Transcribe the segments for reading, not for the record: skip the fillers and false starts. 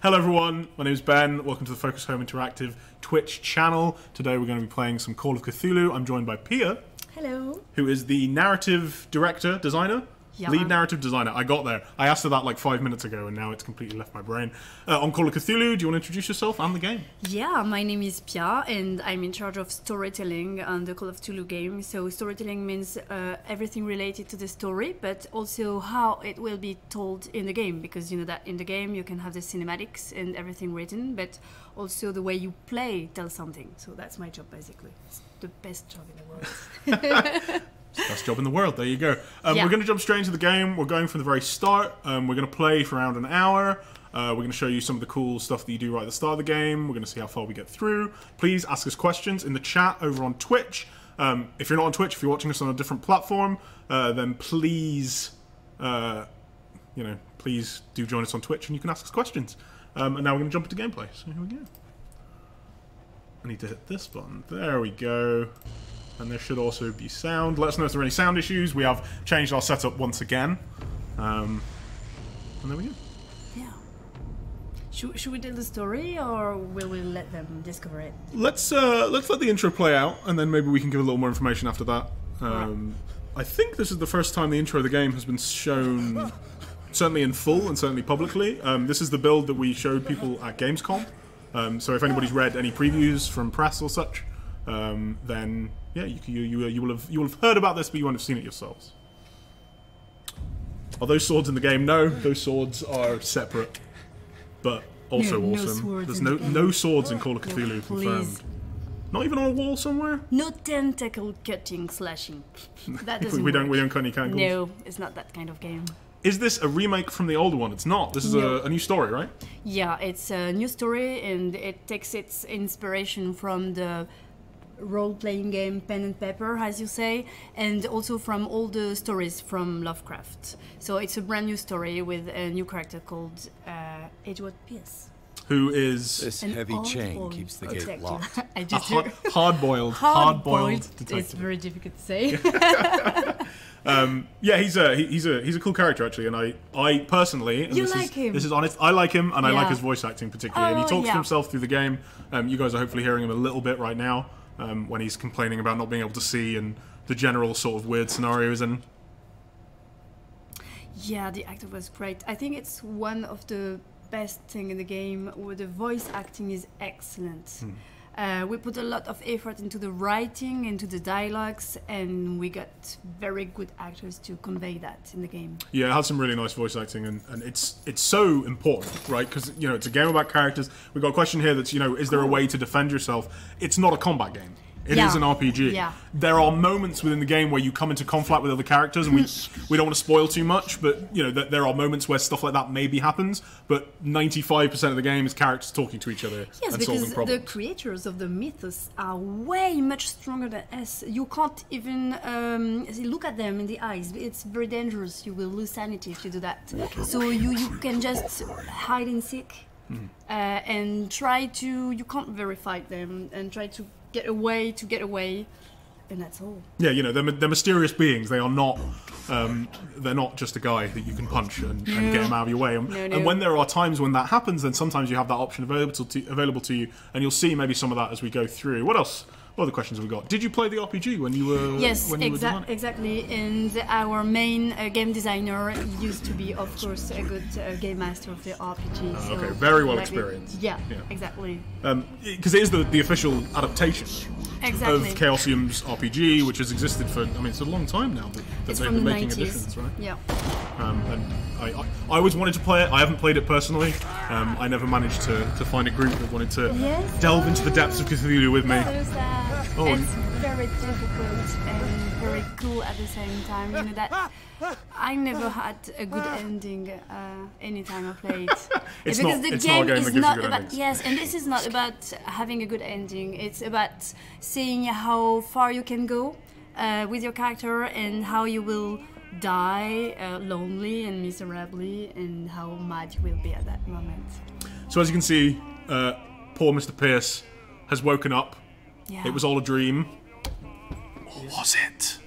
Hello everyone, my name is Ben. Welcome to the Focus Home Interactive Twitch channel. Today we're going to be playing some Call of Cthulhu. I'm joined by Pia. Hello. Who is the narrative director, designer? Yeah. Lead narrative designer. I got there. I asked her that like 5 minutes ago and now it's completely left my brain. On Call of Cthulhu, do you want to introduce yourself and the game? Yeah, my name is Pia and I'm in charge of storytelling on the Call of Cthulhu game. So storytelling means everything related to the story, but also how it will be told in the game. Because you know that in the game you can have the cinematics and everything written, but also the way you play tells something. So that's my job basically. It's the best job in the world. Best job in the world, there you go. Yeah. We're going to jump straight into the game. We're going from the very start. We're going to play for around an hour. We're going to show you some of the cool stuff that you do right at the start of the game. We're going to see how far we get through. Please ask us questions in the chat over on Twitch. If you're not on Twitch, if you're watching us on a different platform, then please, please do join us on Twitch and you can ask us questions. And now we're going to jump into gameplay. So here we go. I need to hit this button. There we go. And there should also be sound. Let us know if there are any sound issues. We have changed our setup once again. And there we go. Yeah. Should we tell the story or will we let them discover it? Let's let the intro play out, and then maybe we can give a little more information after that. I think this is the first time the intro of the game has been shown, certainly in full and certainly publicly. This is the build that we showed people at Gamescom. So if anybody's read any previews from press or such, then yeah, you will have heard about this, but you won't have seen it yourselves. Are those swords in the game? No, those swords are separate, but also awesome. There's no swords in Call of Cthulhu confirmed. Not even on a wall somewhere. No tentacle cutting, slashing. That doesn't we don't work. cut any cankles. No, it's not that kind of game. Is this a remake from the older one? It's not. This is a new story, right? Yeah, it's a new story and it takes its inspiration from the role-playing game Pen and Paper, as you say, and also from all the stories from Lovecraft. So it's a brand new story with a new character called Edward Pierce. Who is this heavy chain keeps the gate locked. I just hard-boiled detective. It's very difficult to say. Yeah, he's a cool character actually, and I personally, and this is honest, I like him, and I like his voice acting particularly, and he talks to himself through the game. You guys are hopefully hearing him a little bit right now when he's complaining about not being able to see and the general sort of weird scenarios. And yeah, the actor was great. I think it's one of the best thing in the game where the voice acting is excellent. We put a lot of effort into the writing, into the dialogues, and we got very good actors to convey that in the game. Yeah, it has some really nice voice acting, and it's so important, right? Because, you know, it's a game about characters. We've got a question here that's, you know, is there a way to defend yourself? It's not a combat game. It is an RPG. Yeah. There are moments within the game where you come into conflict with other characters, and we don't want to spoil too much, but you know there are moments where stuff like that maybe happens. But 95% of the game is characters talking to each other and solving problems. Yes, because the creators of the mythos are way much stronger than us. You can't even look at them in the eyes. It's very dangerous. You will lose sanity if you do that. So you can just hide and seek and try to. You can't verify them and try to get away, and that's all. Yeah, you know, they're mysterious beings. They are not. They're not just a guy that you can punch and get him out of your way. And when there are times when that happens, then sometimes you have that option available to you, and you'll see maybe some of that as we go through. What else? What other questions have we got? Did you play the RPG when you were? Yes, exactly. And our main game designer used to be, of course, a good game master of the RPG. So okay, very well experienced. Yeah, exactly. Because it is the official adaptation of Chaosium's RPG, which has existed for, I mean, it's a long time now that they've been making editions, right? Yeah. And I always wanted to play it. I haven't played it personally. I never managed to find a group that wanted to delve into the depths of Cthulhu with me. It's very difficult and very cool at the same time. You know that I never had a good ending anytime I played. Because the game is not about and this is not about having a good ending. It's about seeing how far you can go with your character and how you will die lonely and miserably, and how mad you will be at that moment. So as you can see, poor Mr. Pierce has woken up. Yeah. It was all a dream. Or was it?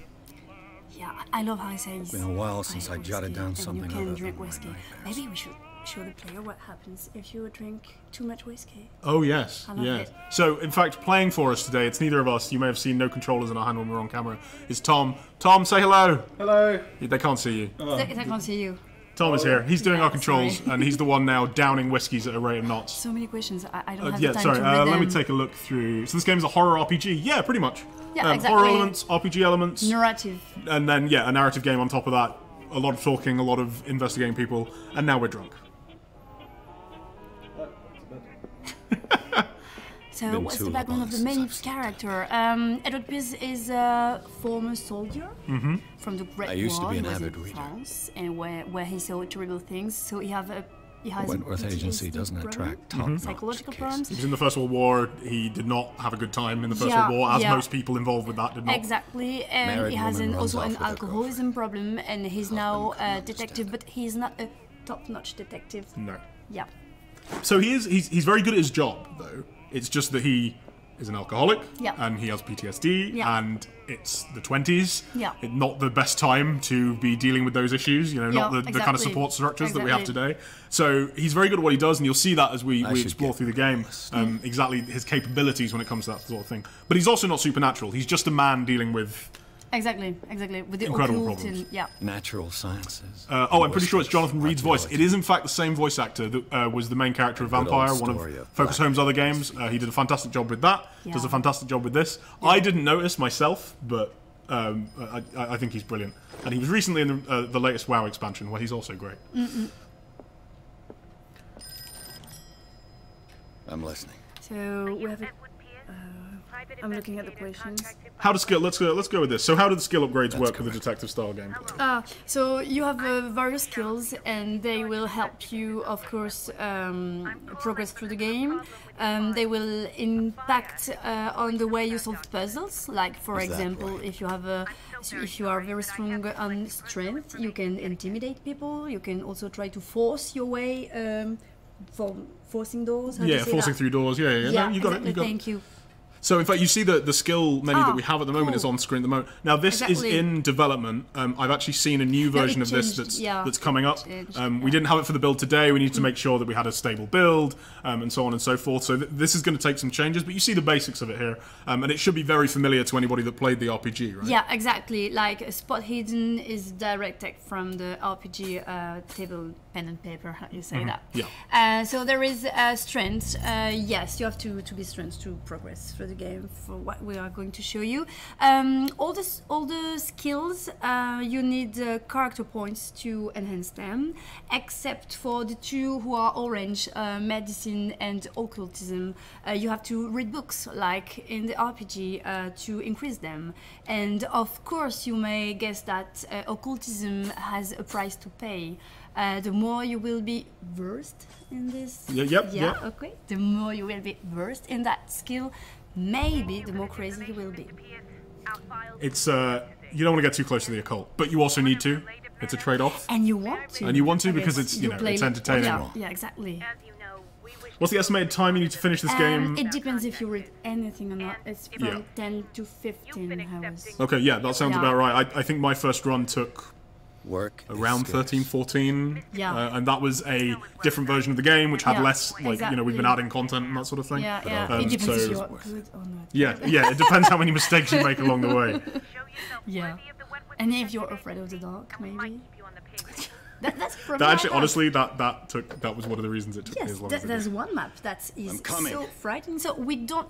Yeah, I love how he says. It's been a while since I jotted down something. You can drink whiskey. Maybe we should show the player what happens if you drink too much whiskey. Oh yes, I love yeah. it. So in fact, playing for us today, it's neither of us. You may have seen no controllers in our hand when we're on camera. It's Tom. Tom, say hello. Hello. They can't see you. They can't see you. Tom is here. He's doing Yeah, our controls, sorry. and he's the one now downing whiskies at a rate of knots. So many questions. I don't have Yeah, the time sorry. to read Let me them. take a look through. So this game is a horror RPG. Yeah, pretty much. Yeah, exactly. Horror elements, RPG elements, Narrative. and then yeah, a narrative game on top of that. A lot of talking, a lot of investigating people, and now we're drunk. So what's the background of the main character? Edward Pierce is a former soldier from the Great War. I used to be an He was avid in reader. France, and where he saw terrible things. So he has Wentworth Agency PTSD doesn't problem, attract top-notch psychological cases. problems. He was in the First World War. He did not have a good time in the First Yeah, World War, as yeah. most people involved with that did not. Exactly, and Married he has woman runs also off an with her alcoholism problem, and he's now Husband a couldn't detective, understand. but he's not a top-notch detective. No. Yeah. So he's very good at his job, though. It's just that he is an alcoholic, Yeah. and he has PTSD, Yeah. and it's the 20s. Yeah. Not the best time to be dealing with those issues, not Yeah, the kind of exactly. support structures that we have Exactly. today. So he's very good at what he does, and you'll see that as we I should explore get through the game, lost. exactly his capabilities when it comes to that sort of thing. But he's also not supernatural. He's just a man dealing with... Exactly. With the Incredible occult problems. and yeah. Natural sciences. I'm pretty sure it's Jonathan Reed's voice. Archaeology. It is, in fact, the same voice actor that was the main character of Good old Vampire, one story of of Focus Black Home's other games. He did a fantastic job with that. Does a Yeah. fantastic job with this. I didn't notice myself, but I think he's brilliant. And he was recently in the latest WoW expansion, where he's also great. I'm listening. So we have I'm looking at the questions. How does skill? Let's go with this. So, how do the skill upgrades work with the detective style gameplay? So you have various skills, and they will help you, of course, progress through the game. They will impact on the way you solve puzzles. Like, for Is that example, right? if you are very strong on strength, you can intimidate people. You can also try to force your way, forcing doors. How do you Yeah, say forcing that? through doors. Yeah. Yeah, No, you got exactly. it. You got it. Thank you. So, in fact, you see the skill menu that we have at the moment cool. is on screen at the moment. Now, this is Exactly. in development. I've actually seen a new version it of this changed, that's coming up. changed, We didn't have it for the build today. We need to make sure that we had a stable build and so on and so forth. So this is going to take some changes, but you see the basics of it here. And it should be very familiar to anybody that played the RPG, right? Yeah, exactly. Like Spot Hidden is direct take from the RPG table pen and paper. How you say that? Yeah. So there is strength. Yes, you have to be strength to progress through the game for what we are going to show you. All the skills you need character points to enhance them, except for the two who are orange, medicine and occultism. You have to read books like in the RPG to increase them. And of course, you may guess that occultism has a price to pay. The more you will be versed in this, okay. The more you will be versed in that skill, maybe the more crazy you will be. It's you don't want to get too close to the occult, but you also need to. It's a trade-off. And you want to. And you want to I because guess. it's You play it's entertaining. Yeah, exactly. What's the estimated time you need to finish this game? It depends if you read anything or not. It's from Yeah. 10 to 15 hours. Okay, yeah, that sounds Yeah. about right. I think my first run took Work is around scarce. 13, 14. Yeah. And that was a different version of the game, which had Yeah, less, we've been exactly. adding content and that sort of thing. Yeah, yeah. Um, It depends so- if you're good or not. Yeah, it depends how many mistakes you make along the way. Yeah. And if you're afraid of the dark, maybe. That's from That my actually, part. honestly, that was one of the reasons it took me Yes, as long as it there's did. one map that is coming. so frightening. So we don't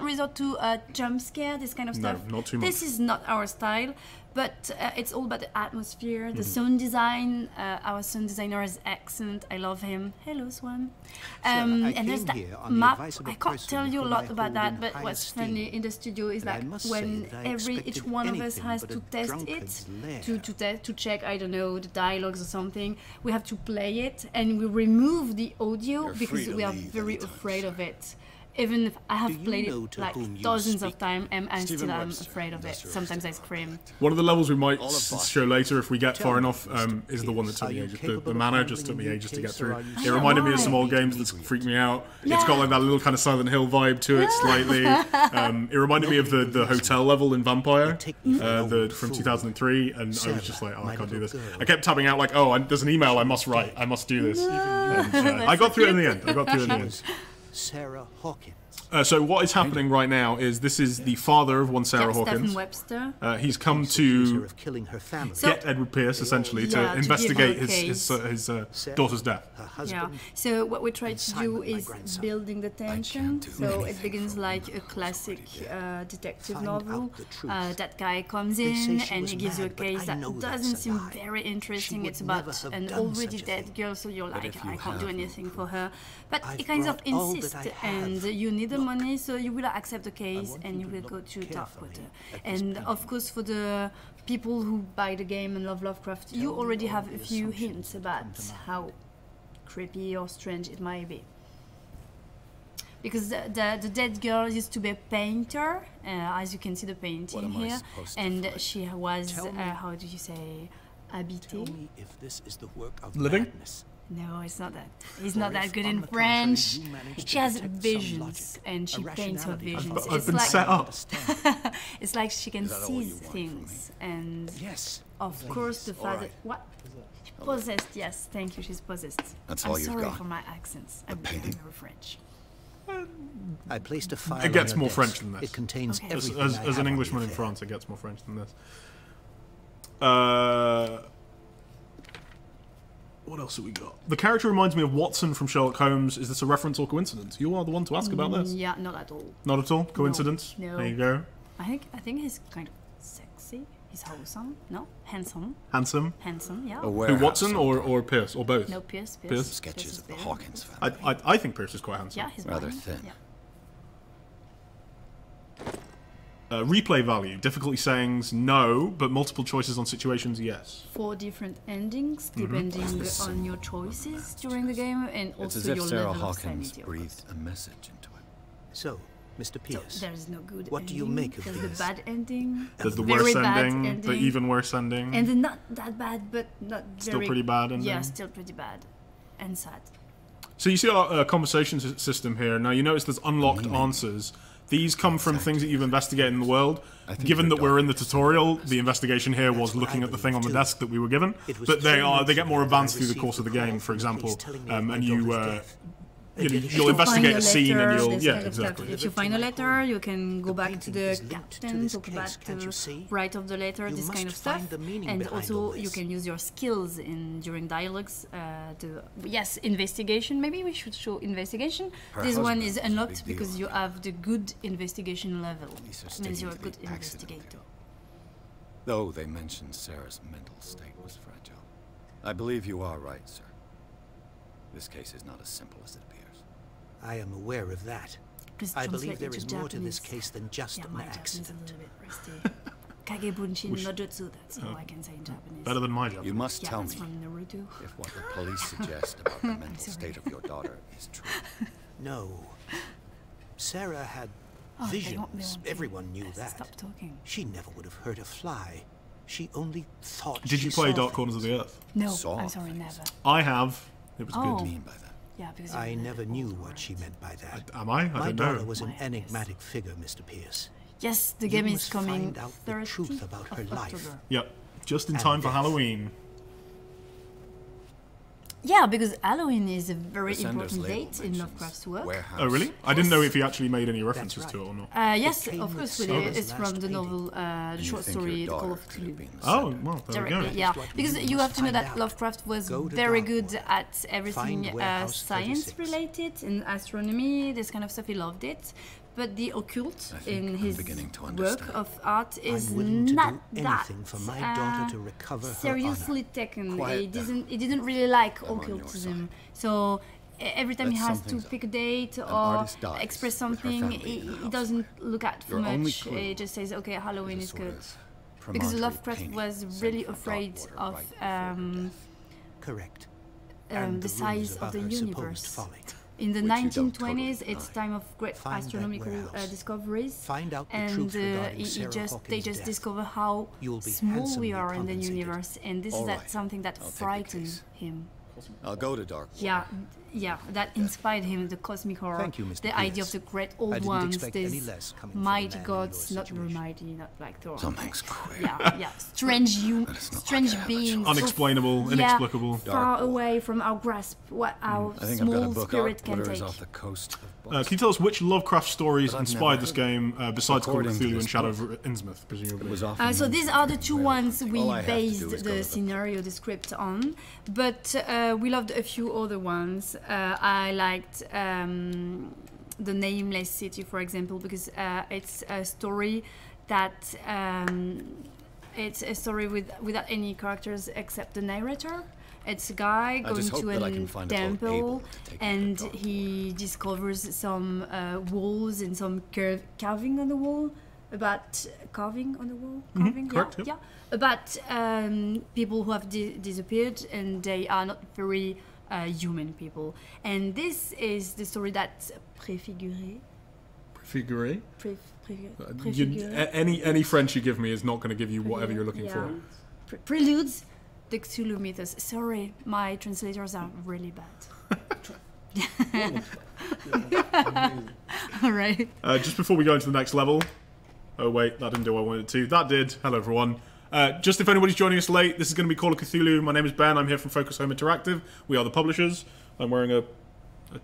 resort to jump scare, this kind of No, stuff. not too much. This is not our style, but it's all about the atmosphere, Mm-hmm. the sound design. Our sound designer is excellent. I love him. Hello, Swan. I And there's came that here on the map. advice of a I can't person tell you a whom lot I about hold that, in but high what's esteem. funny in the studio is But I that must say when that I each expected one of us anything has but to a test drunkard's it lair. to check, I don't know, the dialogues or something, we have to play it and we remove the audio You're because free to we are leave very anytime, afraid sir. of it. even if I have Do you played know it to like whom you dozens speak? of times, and I'm Stephen still Webster, afraid of it. Industrial Sometimes I History scream. One of the levels we might All of Boston. show later if we get Tell far me, enough Mr. is the one that took Pierce, me are you ages. capable The of manor just took handling me a ages to new get case, or through. are you It Yeah, reminded me of why? some old games that freaked me out. It's Yeah. got like that little kind of Silent Hill vibe to it slightly. It reminded me of the hotel level in Vampire from 2003, and I was just like, oh, I can't do this. I kept tabbing out like, oh, there's an email I must write. I must do this. And, I got through it in the end. Sarah Hawkins. So what is happening right now is this is the father of one Sarah Stephen Hawkins. Webster. He's come Accuse her to of killing her family. get Edward Pierce essentially Yeah, to to investigate give her his daughter's death. Her Yeah. husband. So what we try and to do Simon, my is grandson. building the tension. do So it anything begins for like a what classic detective Find novel. out the truth. That guy comes They say in she and was he gives you a mad, but case I that know that's doesn't a seem lie. very interesting. She It's would about never have an done already such a dead thing. girl, so you're like, if I you can't do have no anything for her. But I've he kind of brought all that insists, I have. and you need the Look. money, so you will accept the case want and you you to will go look to talk carefully with her. at this And painting. of course, for the people who buy the game and love Lovecraft, you me already all have a the few assumptions hints that about come to mind. how creepy or strange it might be. Because the dead girl used to be a painter, as you can see the painting am I here, supposed to and find? she was, Tell me- how do you say, Tell habitée? me if this is the work of Living? madness. No, it's not that. He's Or not that if, good on in the contrary, French. you manage She to has detect some visions, logic, and she a paints her rationality visions. about I've It's been like set up. it's like she can Is that all see you want from things, and Yes. of course the fact right. that what possessed. Yes, thank you. She's possessed. That's I'm all you've sorry got? for my accents. I'm painting. very French. I placed a file It gets on her more desk. French than this. It contains Okay. As, everything as, I as have an on Englishman the in affair. France, it gets more French than this. What else have we got? The character reminds me of Watson from Sherlock Holmes. Is this a reference or coincidence? You are the one to ask about this. Yeah, not at all. Not at all? Coincidence? No. There you go. I think he's kind of sexy. He's wholesome. No, handsome. Handsome. Handsome. Yeah. A Who, warehouse Watson on or Pierce? Or both? No, Pierce. Pierce? sketches is of the better. Hawkins family. I think Pierce is quite handsome. Yeah, he's Rather blind. thin. Yeah. Replay value. Difficulty settings, no, but multiple choices on situations, yes. 4 different endings Mm-hmm. depending on your choices during the game, and It's also as if your Sarah level of Hawkins sanity. Of breathed course. a message into it. So, Mr. So Pierce, there is no good What do ending. you make of There's the this? bad ending. There's the very worst bad ending, the even worse ending. and the not that bad, but not Still very pretty bad ending. Yeah, still pretty bad and sad. So you see our conversation system here. Now you notice there's unlocked Meaning. answers. These come from things that you've investigated in the world. I think Given your that we're in the daughter is tutorial, the investigation here was That's what looking I at the thing on the believe, desk that we were given. It was But they 3 months get more ago that I advanced through the received course of the a call game, for from the police example, telling me of my and you daughter's death. you'll If you investigate find a scene and letter, you'll this yeah kind of stuff. exactly. If you find a letter, you can go The back to painting the is linked to captain, this talk case, about can't you the see? right of the letter, You this kind of must find stuff, the meaning and behind also all you this. can use your skills in during dialogues. Yes, investigation. Maybe we should show investigation. Her This one husband is was a unlocked big because deal. you have the good investigation level. Police are Means sticking you're a to good the accident investigator. theory. Though they mentioned Sarah's mental state was fragile. I believe you are right, sir. This case is not as simple as it appears. I am aware of that. Please I translate believe there it is to more to this Japanese. case than just Yeah, an my Japanese is a accident. little bit rusty. Kagebunshin no jutsu, that's all I can say in Japanese. Better than my job. You must Yeah, tell that's me from Naruto. if what the police suggest about the mental sorry. state of your daughter is true. No. Sarah had Oh, they visions. won't Everyone knew Yes, that. Stop talking. She never would have hurt a fly. She only thought Did you she play saw Dark Corners of things. the Earth? No, Saw I'm sorry, things. never. I have. It was Oh. good. What do you mean by that? Yeah, because I you're never the knew old what she words. meant by that. Am I? I My don't daughter know. was an Yes. enigmatic figure, Mr. Pierce. Yes, the You game is must coming find out the 30th truth about her of life. October. Yep. Just in And time for death. Halloween. Yeah, because Halloween is a very The sender's important label date in mentions Lovecraft's work. warehouse. Oh really? I didn't know if he actually made any references That's to it right. or not. Yes, It came of with course, we Sarah's did. It's from last the painting. novel, the And you short think story, your The Call daughter of could have Cthulhu. been the Oh sender. well, there we Directly, go. yeah, what because you you have must to know find that out. Lovecraft was Go to very Dartmoor. good at everything Find Warehouse science 36. related, in astronomy, this kind of stuff. He loved it, but the occult I think in I'm his beginning to work understand. of art is I'm willing to not do that anything for my daughter to recover her seriously honor. taken. Quiet He didn't really like I'm on your occultism, side. so every time he Let's has sum to things up. pick a date or artist dies express with her something, family he in the house. doesn't look at for Your only much. clue He just says, "Okay, Halloween is Sort good." of Because promontory Lovecraft painting was sent really from afraid Darkwater of right before her death. Correct. the And size rumors of about the her supposed universe. folly. In the Which you don't 1920s, totally it's deny. time of great Find that astronomical warehouse. discoveries, Find out the and truth regarding they Sarah just Hawkins' death. discover how You'll be small we handsomely are in the compensated. universe, and this All is right. something that I'll take the frightened case. him. I'll go to Darkwater. Yeah, that inspired him, the cosmic horror, Thank you, Mr. the idea Pierce. of the great I old didn't ones, expect any these less coming from a mighty man in gods, your not very situation. mighty, not like Thor. Something's queer. Yeah, strange strange beings, so Unexplainable, inexplicable. far away from our grasp, what our I think I've got a small book spirit can Darkwater is take. off the coast of Can you tell us which Lovecraft stories But I've inspired never this heard game, besides Call of According to Cthulhu this and Shadow book, of Innsmouth, presumably? It was off. So these are the two ones we All I have to do based is go the to the- scenario, the script on, but we loved a few other ones. I liked the Nameless City, for example, because it's a story that it's a story without any characters except the narrator. It's a guy going just hope to that I a can find a boat temple, able to take me and to Darkwater. he discovers some walls and some carving on the wall about carving on the wall. Carving, correct, yeah, about people who have disappeared, and they are not very human people. And this is the story that Préfiguré. Figure. Préfiguré. Any French you give me is not going to give you whatever you're looking for. Preludes the Cthulhu mythos. Sorry, my translators are really bad. All right. Just before we go into the next level. Oh wait, that didn't do what I wanted to. That did. Hello everyone. Just if anybody's joining us late, this is going to be Call of Cthulhu. My name is Ben. I'm here from Focus Home Interactive. We are the publishers. I'm wearing a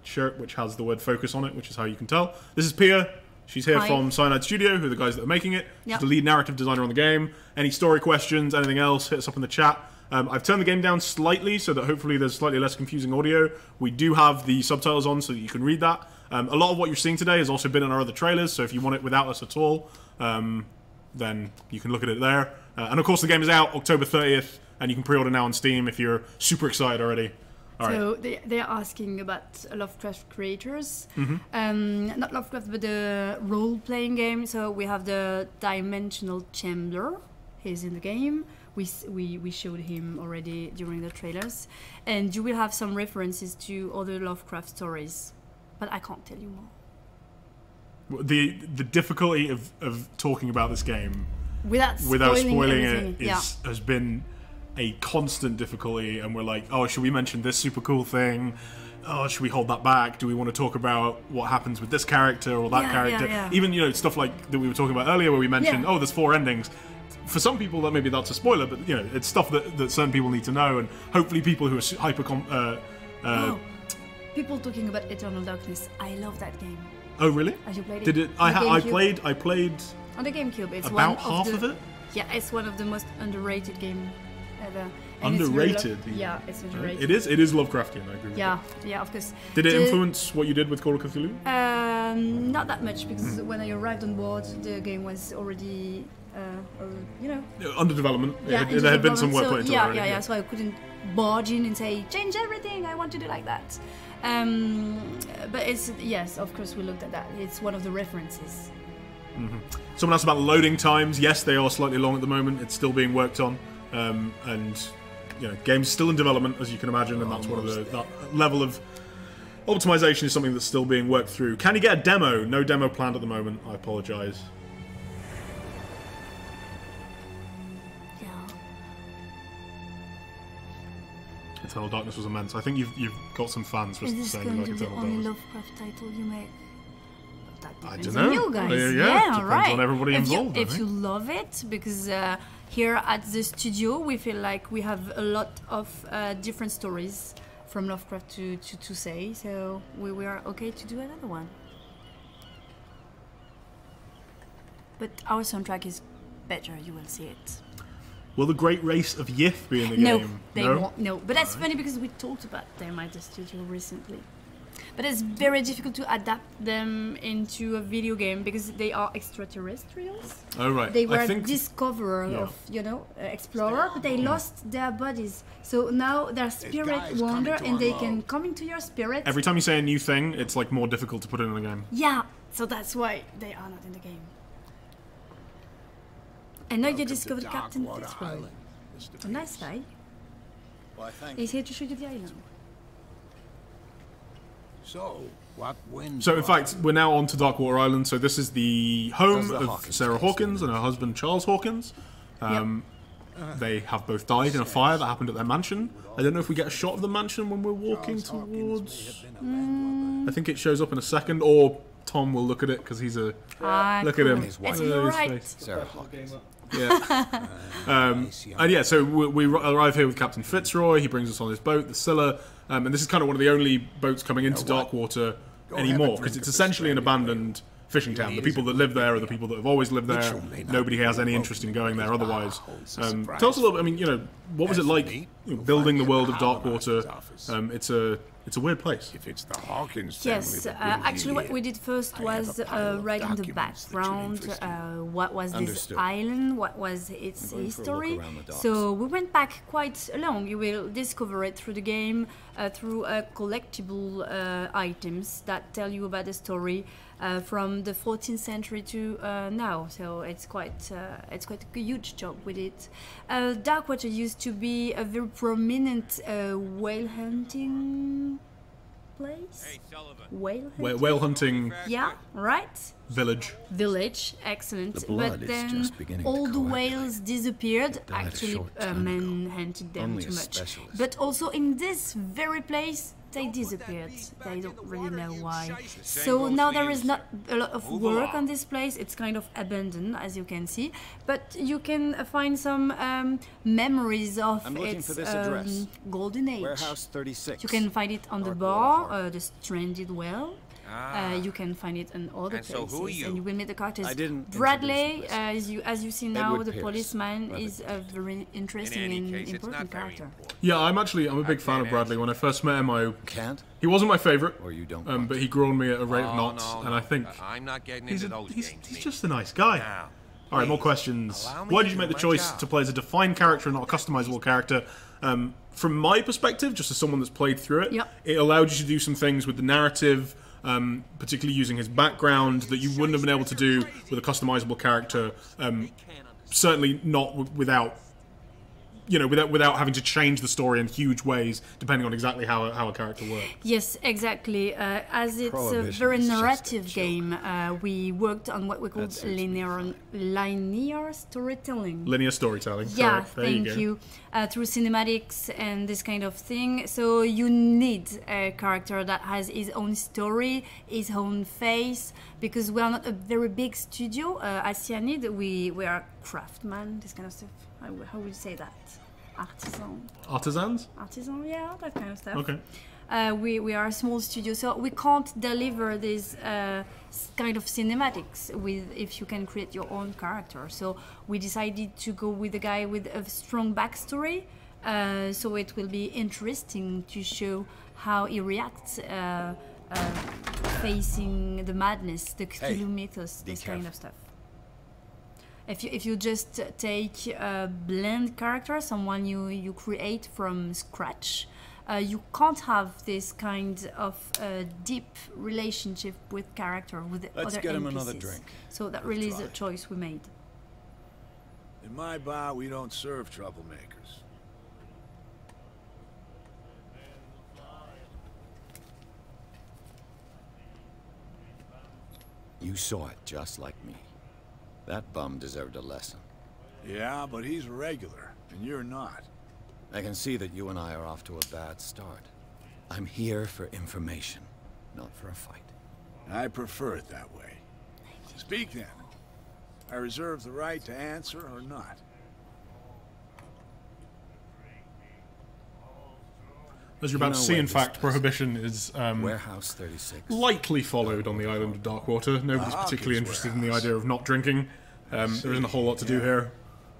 shirt which has the word Focus on it, which is how you can tell. This is Pia. She's here Hi. from Cyanide Studio, who are the guys that are making it. She's Yep. the lead narrative designer on the game. Any story questions, anything else, hit us up in the chat. I've turned the game down slightly so that hopefully there's slightly less confusing audio. We do have the subtitles on so that you can read that. A lot of what you're seeing today has also been in our other trailers, so if you want it without us at all, then you can look at it there. And of course the game is out October 30th, and you can pre-order now on Steam if you're super excited already. All right. So they are asking about Lovecraft creators, Mm-hmm. not Lovecraft, but the role-playing game. So we have the Dimensional Chamber. He's in the game. We showed him already during the trailers, and you will have some references to other Lovecraft stories, but I can't tell you more. The difficulty of talking about this game Without without spoiling everything. it has been a constant difficulty, and we're like, oh, should we mention this super cool thing? Oh, should we hold that back? Do we want to talk about what happens with this character or that Yeah, character? yeah. Even stuff like that we were talking about earlier, where we mentioned, Yeah. oh, there's 4 endings. For some people, that maybe that's a spoiler, but it's stuff that certain people need to know, and hopefully people who are hyper. Oh, people talking about Eternal Darkness. I love that game. Oh, really? Have you played it? Did it? On the I GameCube? played On the GameCube. It's about one half of, of the, it. Yeah, it's one of the most underrated game ever. And it's very Underrated. yeah, it's underrated. It is Lovecraftian. I agree. With Yeah, yeah, of course. Did it The- influence what you did with Call of Cthulhu? Not that much, because when I arrived on board, the game was already, Under development. yeah, There had been some work so, put into it yeah, already. yeah. So I couldn't barge in and say change everything. I want to do like that. But it's yes, of course we looked at that. It's one of the references. Someone asked about loading times. Yes, they are slightly long at the moment. It's still being worked on, and game's still in development, as you can imagine, and that's one of that level of optimization is something that's still being worked through. Can you get a demo? No demo planned at the moment. I apologise. Yeah. Eternal Darkness was immense. I think you've got some fans for Is this saying going you like to be the Eternal only Darkness. Lovecraft title you make? That I depends dunno. on you guys. Yeah, all depends right. on everybody if involved, I You, if think. you love it, because here at the studio we feel like we have a lot of different stories from Lovecraft to say, so we are okay to do another one. But our soundtrack is better. You will see it. Will the Great Race of Yith be in the No, game? they won't. No, but that's funny because we talked about them at the studio recently. But it's very difficult to adapt them into a video game because they are extraterrestrials. Oh right. They were I think discoverer of, explorer, but they lost their bodies. So now their spirit guy's wander coming to and our they low. can come into your spirit. every time you say a new thing, it's like more difficult to put it in the game. Yeah, so that's why they are not in the game. And now you discovered Captain Fitzroy. A nice guy. Why, thank He's here to show you the island. So, what wind? So in fact, we're now on to Darkwater Island. So this is the home of Hawkins Sarah case Hawkins and her husband Charles Hawkins. They have both died in a fire that happened at their mansion. I don't know if we get a shot of the mansion when we're walking towards. I think it shows up in a second, or Tom will look at it because he's a look cool. at him. His wife. It's His right. face. Sarah Hawkins. Yeah. And yeah, so we arrive here with Captain Fitzroy. He brings us on his boat, the Scylla, and this is kind of one of the only boats coming into Darkwater anymore because it's essentially an abandoned fishing town. The people that live there are the people that have always lived there. Nobody has any interest in going there otherwise. Tell us a little bit. I mean, what was it like building the world of Darkwater? It's a weird place. If it's the Hawkins Yes, family actually what we did first was writing the background, what was this Understood. island, what was its going for a look history. around the docks. So we went back quite long. You will discover it through the game, through collectible items that tell you about the story from the 14th century to now. So it's quite a huge job with it. Darkwater used to be a very prominent whale hunting place. Whale hunting Yeah, right. village. Excellent. The blood But is then just beginning to all the coagulate. whales disappeared. died a Actually, short time men ago. hunted them Only too a much. specialist. But also in this very place, they disappeared. They don't really know why. So now there is not a lot of work on this place. It's kind of abandoned, as you can see. But you can find some memories of I'm looking its for this address. golden age. Warehouse 36. You can find it on the Darkwater bar, Harbor. the stranded well. You can find it in other And places, so who are you? and you will meet the characters. I didn't Bradley, introduce as you see now, Edward the Pierce, policeman brother. is a very In interesting any and case, it's important not very character. important. Yeah, I'm a big fan of Bradley. When I first met him, Can't? he wasn't my favourite, Or you don't but he grew on me at a rate of Oh, knots, no, and no. I think I'm not getting he's into those games. he's me. just a nice guy. Now, All right, more please, questions. allow me Why to did you make do the my choice job. to play as a defined character and not a customizable character? From my perspective, just as someone that's played through it, Yep. it allowed you to do some things with the narrative, particularly using his background, that you wouldn't have been able to do with a customizable character. Certainly not without having to change the story in huge ways, depending on exactly how a character works. Yes, exactly. As it's a Prohibition very is just a narrative joke. game, we worked on what we call That suits me linear storytelling. Linear storytelling. Yeah, correct. There thank go. you. Through cinematics and this kind of thing. So you need a character that has his own story, his own face, because we are not a very big studio. At Cyanide, we are craftsmen, this kind of stuff. How would you say that? Artisans? Artisan, yeah, that kind of stuff. Okay. We are a small studio, so we can't deliver this kind of cinematics if you can create your own character. So we decided to go with a guy with a strong backstory, so it will be interesting to show how he reacts facing the madness, the Cthulhu mythos, this kind of stuff. If you just take a blend character, someone you create from scratch, you can't have this kind of deep relationship with character with Let's other get him NPCs. another drink. So that really is a choice we made. In my bar, we don't serve troublemakers. You saw it just like me. That bum deserved a lesson. Yeah, but he's a regular, and you're not. I can see that you and I are off to a bad start. I'm here for information, not for a fight. I prefer it that way. Speak then. I reserve the right to answer or not. As you're about to know see, where in this fact, is. Prohibition is Warehouse 36. lightly followed on the island of Darkwater. Nobody's particularly interested in the idea of not drinking. There isn't a whole lot to do here.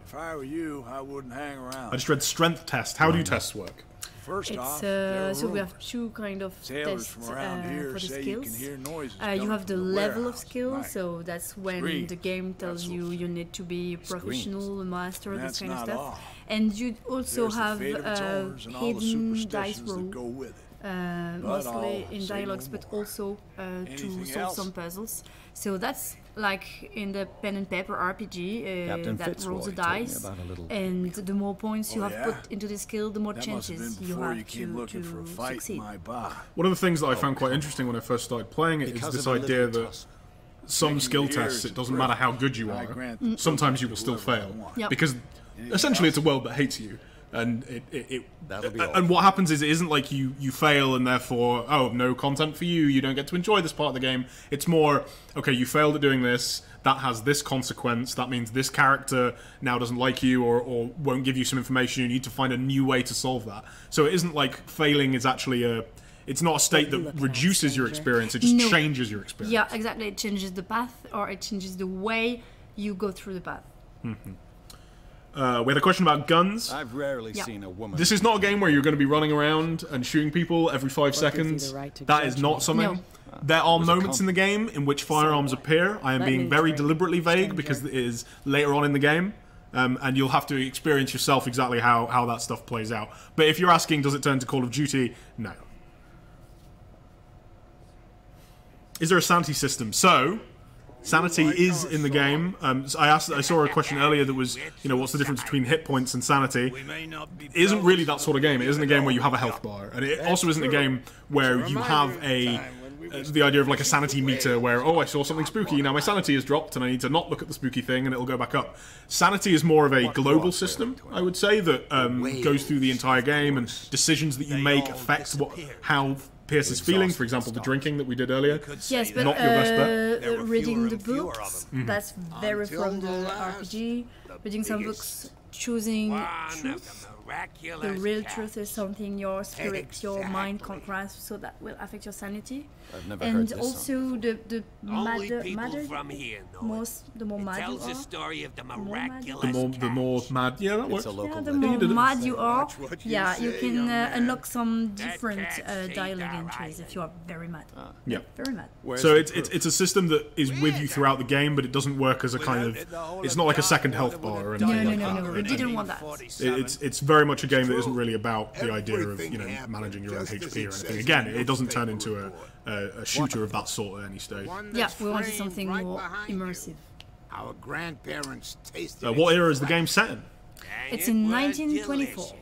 If I were you, I wouldn't hang around. I just read strength test. How do tests work? First off, It's there are so we have rumors. two kind of Sailors tests from around here for the say you can skills. hear noises You coming have the from the level of warehouse skill, at night. so that's when Screams. the game tells That's you what- you need to be professional, a master, And this that's kind of not stuff. all. And you also There's the have fate of its owners and all the hidden dice superstitions that roll. go with it. mostly in say dialogues, no but more. also to Anything solve else? some puzzles. So that's like in the pen and paper RPG Captain that Fitzroy rolls the told me dice, about a little and the more points you Oh, have yeah? put into the skill, the more That must have been chances you before have you came to looking for a fight in succeed. my bar. One of the things that I found quite interesting when I first started playing it is Because this of a idea little that tussle. some Making skill years tests, it in doesn't matter how good you I are, grant the sometimes you will privilege still to whoever I fail. want. Yep. Because essentially it's a world that hates you. And That'll be all. and what happens is it isn't like you fail and therefore, oh, no content for you, you don't get to enjoy this part of the game. It's more, okay, you failed at doing this, that has this consequence, that means this character now doesn't like you or won't give you some information, you need to find a new way to solve that. So it isn't like failing is actually it's not a state that reduces your experience, it just No. changes your experience. Yeah, exactly. It changes the path, or it changes the way you go through the path. We had a question about guns. I've rarely Yeah. seen a woman. This is not a game where you're going to be running around and shooting people every 5 seconds. the right to That is judge not me? something. No. There are Was a moments in the game in which firearms appear. I am Let being me very train, deliberately vague stranger. because it is later on in the game. And you'll have to experience yourself exactly how that stuff plays out. But if you're asking, does it turn to Call of Duty? No. Is there a sanity system? So, sanity is in the game. So I saw a question earlier that was, what's the difference between hit points and sanity? It isn't really that sort of game. It isn't a game where you have a health bar, and it also isn't a game where you have the idea of like a sanity meter where, oh, I saw something spooky, now my sanity is dropped and I need to not look at the spooky thing and it'll go back up. Sanity is more of a global system, I would say, that goes through the entire game, and decisions that you make affect how Pierce is feeling. For example, the drinking that we did earlier. Yes, but Not your best bet. reading the books, that's very from the RPG. Reading some books, choosing truth. The real truth is something your spirit, your mind can't grasp, so that will affect your sanity. I've never heard And this also the Only madder, people madder from here know it. the more It mad you tells the are, story of the more mad you miraculous The more catch. mad. Yeah, that works. It's a yeah, local the legend. more You did it. mad you are, Watch what you yeah, you say, can young man. unlock some different cat saved dialogue our entries if you are very mad. Yeah. Very mad. Where's So the it's proof? a system that is with you throughout the game, but it doesn't work as a kind of. It's not like a second health bar or anything No, like no, that. no, we didn't want that. It's very much a game that isn't really about the idea of managing your own HP or anything. Again, it doesn't turn into a shooter of that sort at any stage. Yeah, we wanted something more immersive. Our grandparents tasted What era is the game set in? It's in 1924.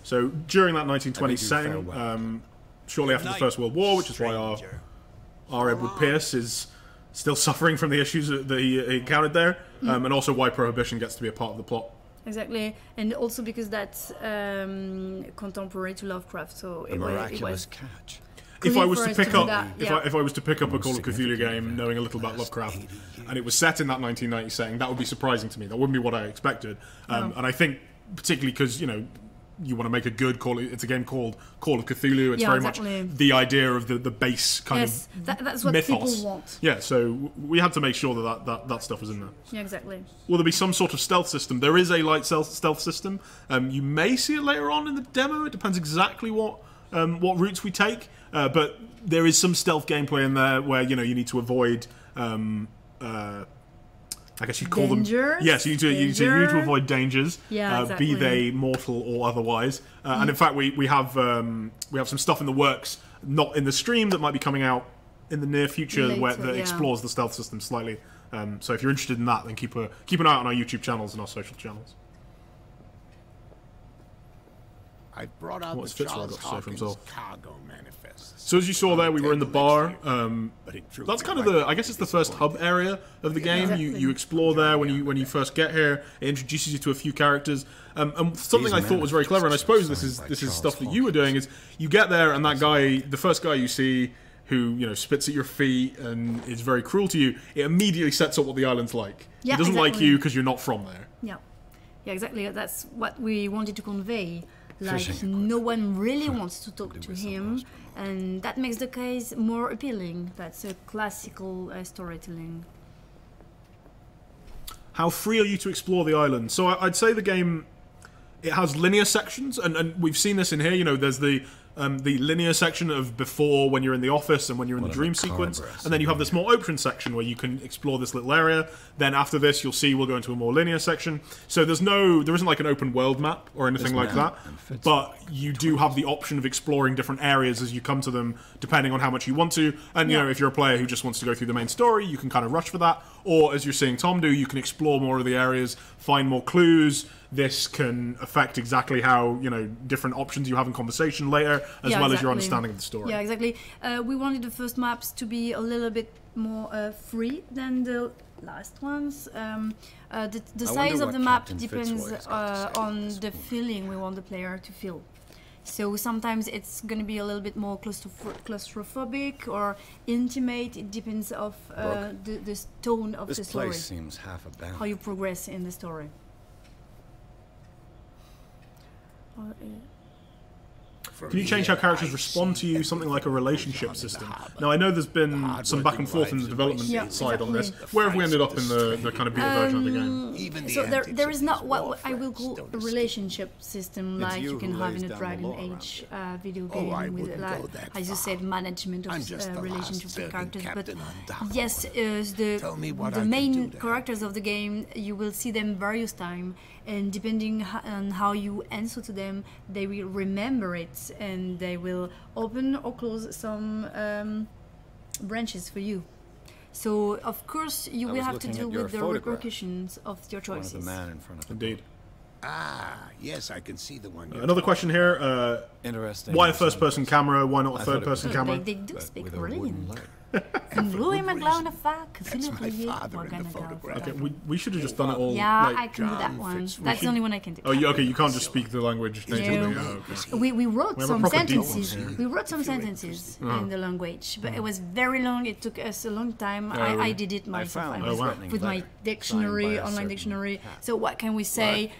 So during that I 1920s bid you setting, farewell. shortly after the First World War, which is why our Edward Pierce is still suffering from the issues that he encountered there, and also why Prohibition gets to be a part of the plot. Exactly, and also because that's contemporary to Lovecraft, so The it miraculous was catch. If I was for to us pick do up, that, if yeah. I was to pick up a Call of significant Cthulhu game, event knowing a little about Lovecraft, and it was set in that 1990 setting, that would be surprising to me. That wouldn't be what I expected. And I think, particularly because you want to make a good Call. It's a game called Call of Cthulhu. It's Yeah, very exactly. much the idea of the base kind yes, of that's what mythos. people want. Yeah, so we had to make sure that stuff was in there. Yeah, exactly. Will there be some sort of stealth system? There is a light stealth system. You may see it later on in the demo. It depends exactly what routes we take. But there is some stealth gameplay in there where you need to avoid. I guess you'd call Dangers? them. Yes, you need to Danger? avoid dangers. Yeah, exactly. Be they mortal or otherwise. And in fact, we have some stuff in the works, not in the stream, that might be coming out in the near future, Later, that yeah. explores the stealth system slightly. So if you're interested in that, then keep an eye out on our YouTube channels and our social channels. I brought out What's the Fitzroy Charles got to say for Hawkins himself? cargo manifest. So as you saw there, we were in the bar. But he drew That's me kind of right I guess it's the first hub area of the game. Exactly. You explore there when you first get here. It introduces you to a few characters. And something I thought was very clever, and I suppose this is stuff that you were doing, is you get there and that guy, the first guy you see, who spits at your feet and is very cruel to you, it immediately sets up what the island's like. Yeah, he doesn't like exactly. you because you're not from there. Yeah, exactly. That's what we wanted to convey. Like, Fishing no one really wants to talk to him, and that makes the case more appealing. That's a classical storytelling. How free are you to explore the island? So I'd say the game, it has linear sections, and we've seen this in here. There's the the linear section of before when you're in the office and when you're in the dream sequence, and then you have this more open section where you can explore this little area. Then after this, you'll see we'll go into a more linear section. So there isn't like an open world map or anything like that, but you do have the option of exploring different areas as you come to them, depending on how much you want to. And you know, if you're a player who just wants to go through the main story, you can kind of rush for that. Or as you're seeing Tom do, you can explore more of the areas, find more clues. This can affect exactly how, you know, different options you have in conversation later, as well as your understanding of the story. Yeah, exactly. We wanted the first maps to be a little bit more free than the last ones. The size of the map depends on the feeling we want the player to feel. So sometimes it's going to be a little bit more claustrophobic or intimate. It depends of the tone of the story. This place seems half abandoned. How you progress in the story. Can you change how characters respond to you? Something like a relationship system. Now, I know there's been some back and forth in the development side on this. Where have we ended up in the kind of beta version of the game? So there is not what I will call a relationship system like you can have in a Dragon Age video game with, like, as you said, management of relationships with characters. But yes, the main characters of the game, you will see them various times, and depending on how you answer to them, they will remember it, and they will open or close some branches for you. So of course you will have to deal with the repercussions of your choices. One of the man in front of Indeed. Ah, yes, I can see the one. Another question here. Interesting. Why a first-person camera? Why not a third-person camera? They do speak brilliant. Okay, we should have just done it all. Yeah, like, I can do that one. That's the only one I can do. Oh, okay, you can't just speak the language natively. No. Oh, okay. We wrote We have a some proper sentences. default. We wrote some sentences in the language, but it was very long. It took us a long time. I did it myself. I was with my dictionary, online dictionary. So what can we say?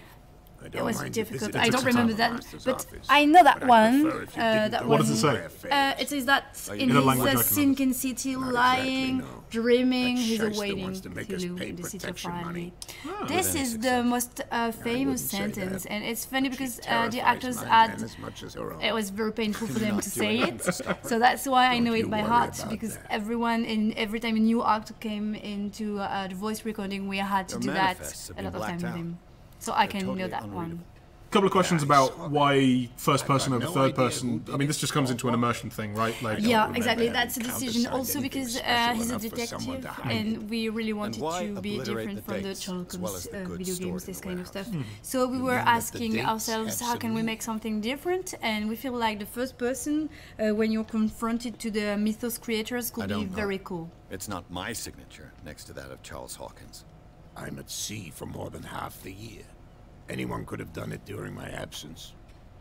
It was difficult. I don't remember that, but I know that one. What does it say? It says that in his sinking city, lying, dreaming, he's awaiting Cthulhu in the city of Riley. This is the most famous sentence, and it's funny because the actors had. It was very painful for them to say it, so that's why I know it by heart. Because every time a new actor came into the voice recording, we had to do that a lot of times with him. So I can know that one. A couple of questions about why first person over third person. I mean, this just comes into an immersion thing, right? Like, yeah, exactly. That's a decision. Also because he's a detective, and we really wanted to be different from the Sherlock Holmes video games, this kind of stuff. So we were asking ourselves, how can we make something different? And we feel like the first person, when you're confronted to the mythos creators, could be very cool. It's not my signature next to that of Charles Hawkins. I'm at sea for more than half the year. Anyone could have done it during my absence.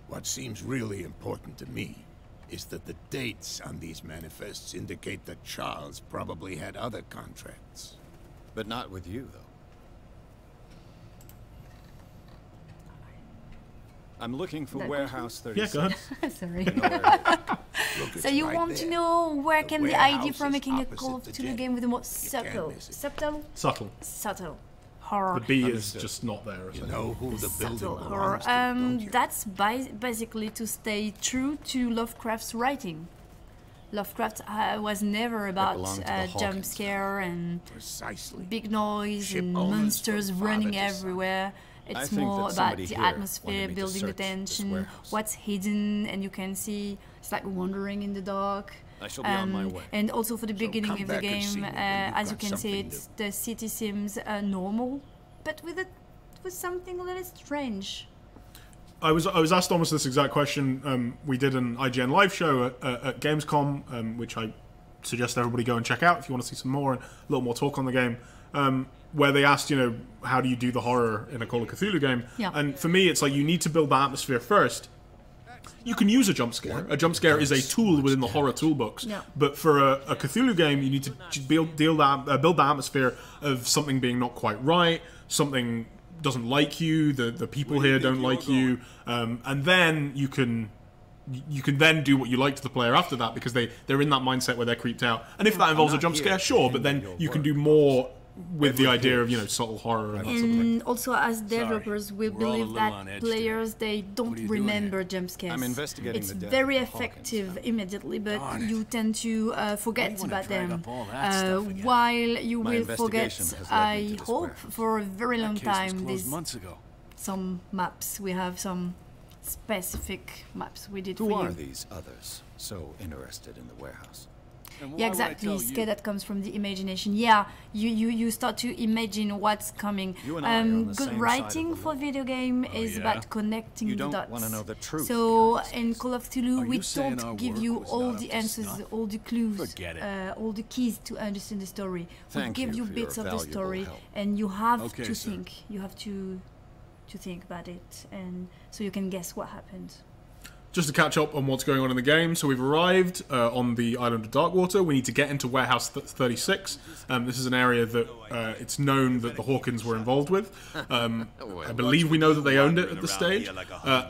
What seems really important to me is that the dates on these manifests indicate that Charles probably had other contracts. But not with you, though. I'm looking for Warehouse 36. Yeah, go ahead. Sorry. So you want to know where came the idea for making a Call of Cthulhu game with the most subtle horror? The B is just not there. You know who the building horror. belongs to, don't you? That's basically to stay true to Lovecraft's writing. Lovecraft was never about jump scare and big noise and monsters running everywhere. It's more about the atmosphere, building the tension, what's hidden, and you can see it's like wandering in the dark. I shall be on my way. And also for the beginning of the game, as you can see, the city seems normal, but with something a little strange. I was asked almost this exact question. We did an IGN live show at Gamescom, which I suggest everybody go and check out if you want to see some more and a little more talk on the game. Where they asked, you know, how do you do the horror in a Call of Cthulhu game? Yeah. And for me, it's like you need to build the atmosphere first. You can use a jump scare. A jump scare is a tool within the horror toolbox. Yeah. But for a Cthulhu game, you need to build the atmosphere of something being not quite right, something doesn't like you, the people here don't like you, and then you can then do what you like to the player after that because they're in that mindset where they're creeped out. And if that involves a jump scare, sure, but then you can do more with the idea of, you know, subtle horror and that sort of thing. And also, as developers, we We're all a believe little on that edge players they don't are you doing remember jump scares. I'm investigating It's the death very of the Hawkins effective family. immediately, but Darn it. you tend to forget wanna about drag them. up all that stuff again? While you My will forget, investigation has led me I to this hope, warehouse. for a very long Case was time. closed There's months ago. some maps. We have some specific maps we did Who for are you. these others so interested in the warehouse? And why Yeah, would I exactly. tell Scare you? that comes from the imagination. Yeah, you start to imagine what's coming. You and I are on the Good same side writing of the for law. video game is yeah? about connecting You the don't dots. wanna know the truth, So Garrett. in Call of Cthulhu, Are we you saying our don't give work you was all not the up to answers, snuff? all the clues, Forget it. all the keys to understand the story. Thank we give you you for bits your of the valuable story, help. and you have Okay, to sir. think. You have to think about it, and so you can guess what happened. Just to catch up on what's going on in the game, so we've arrived on the island of Darkwater. We need to get into Warehouse 36. This is an area that it's known that the Hawkins were involved with. I believe we know that they owned it at this stage.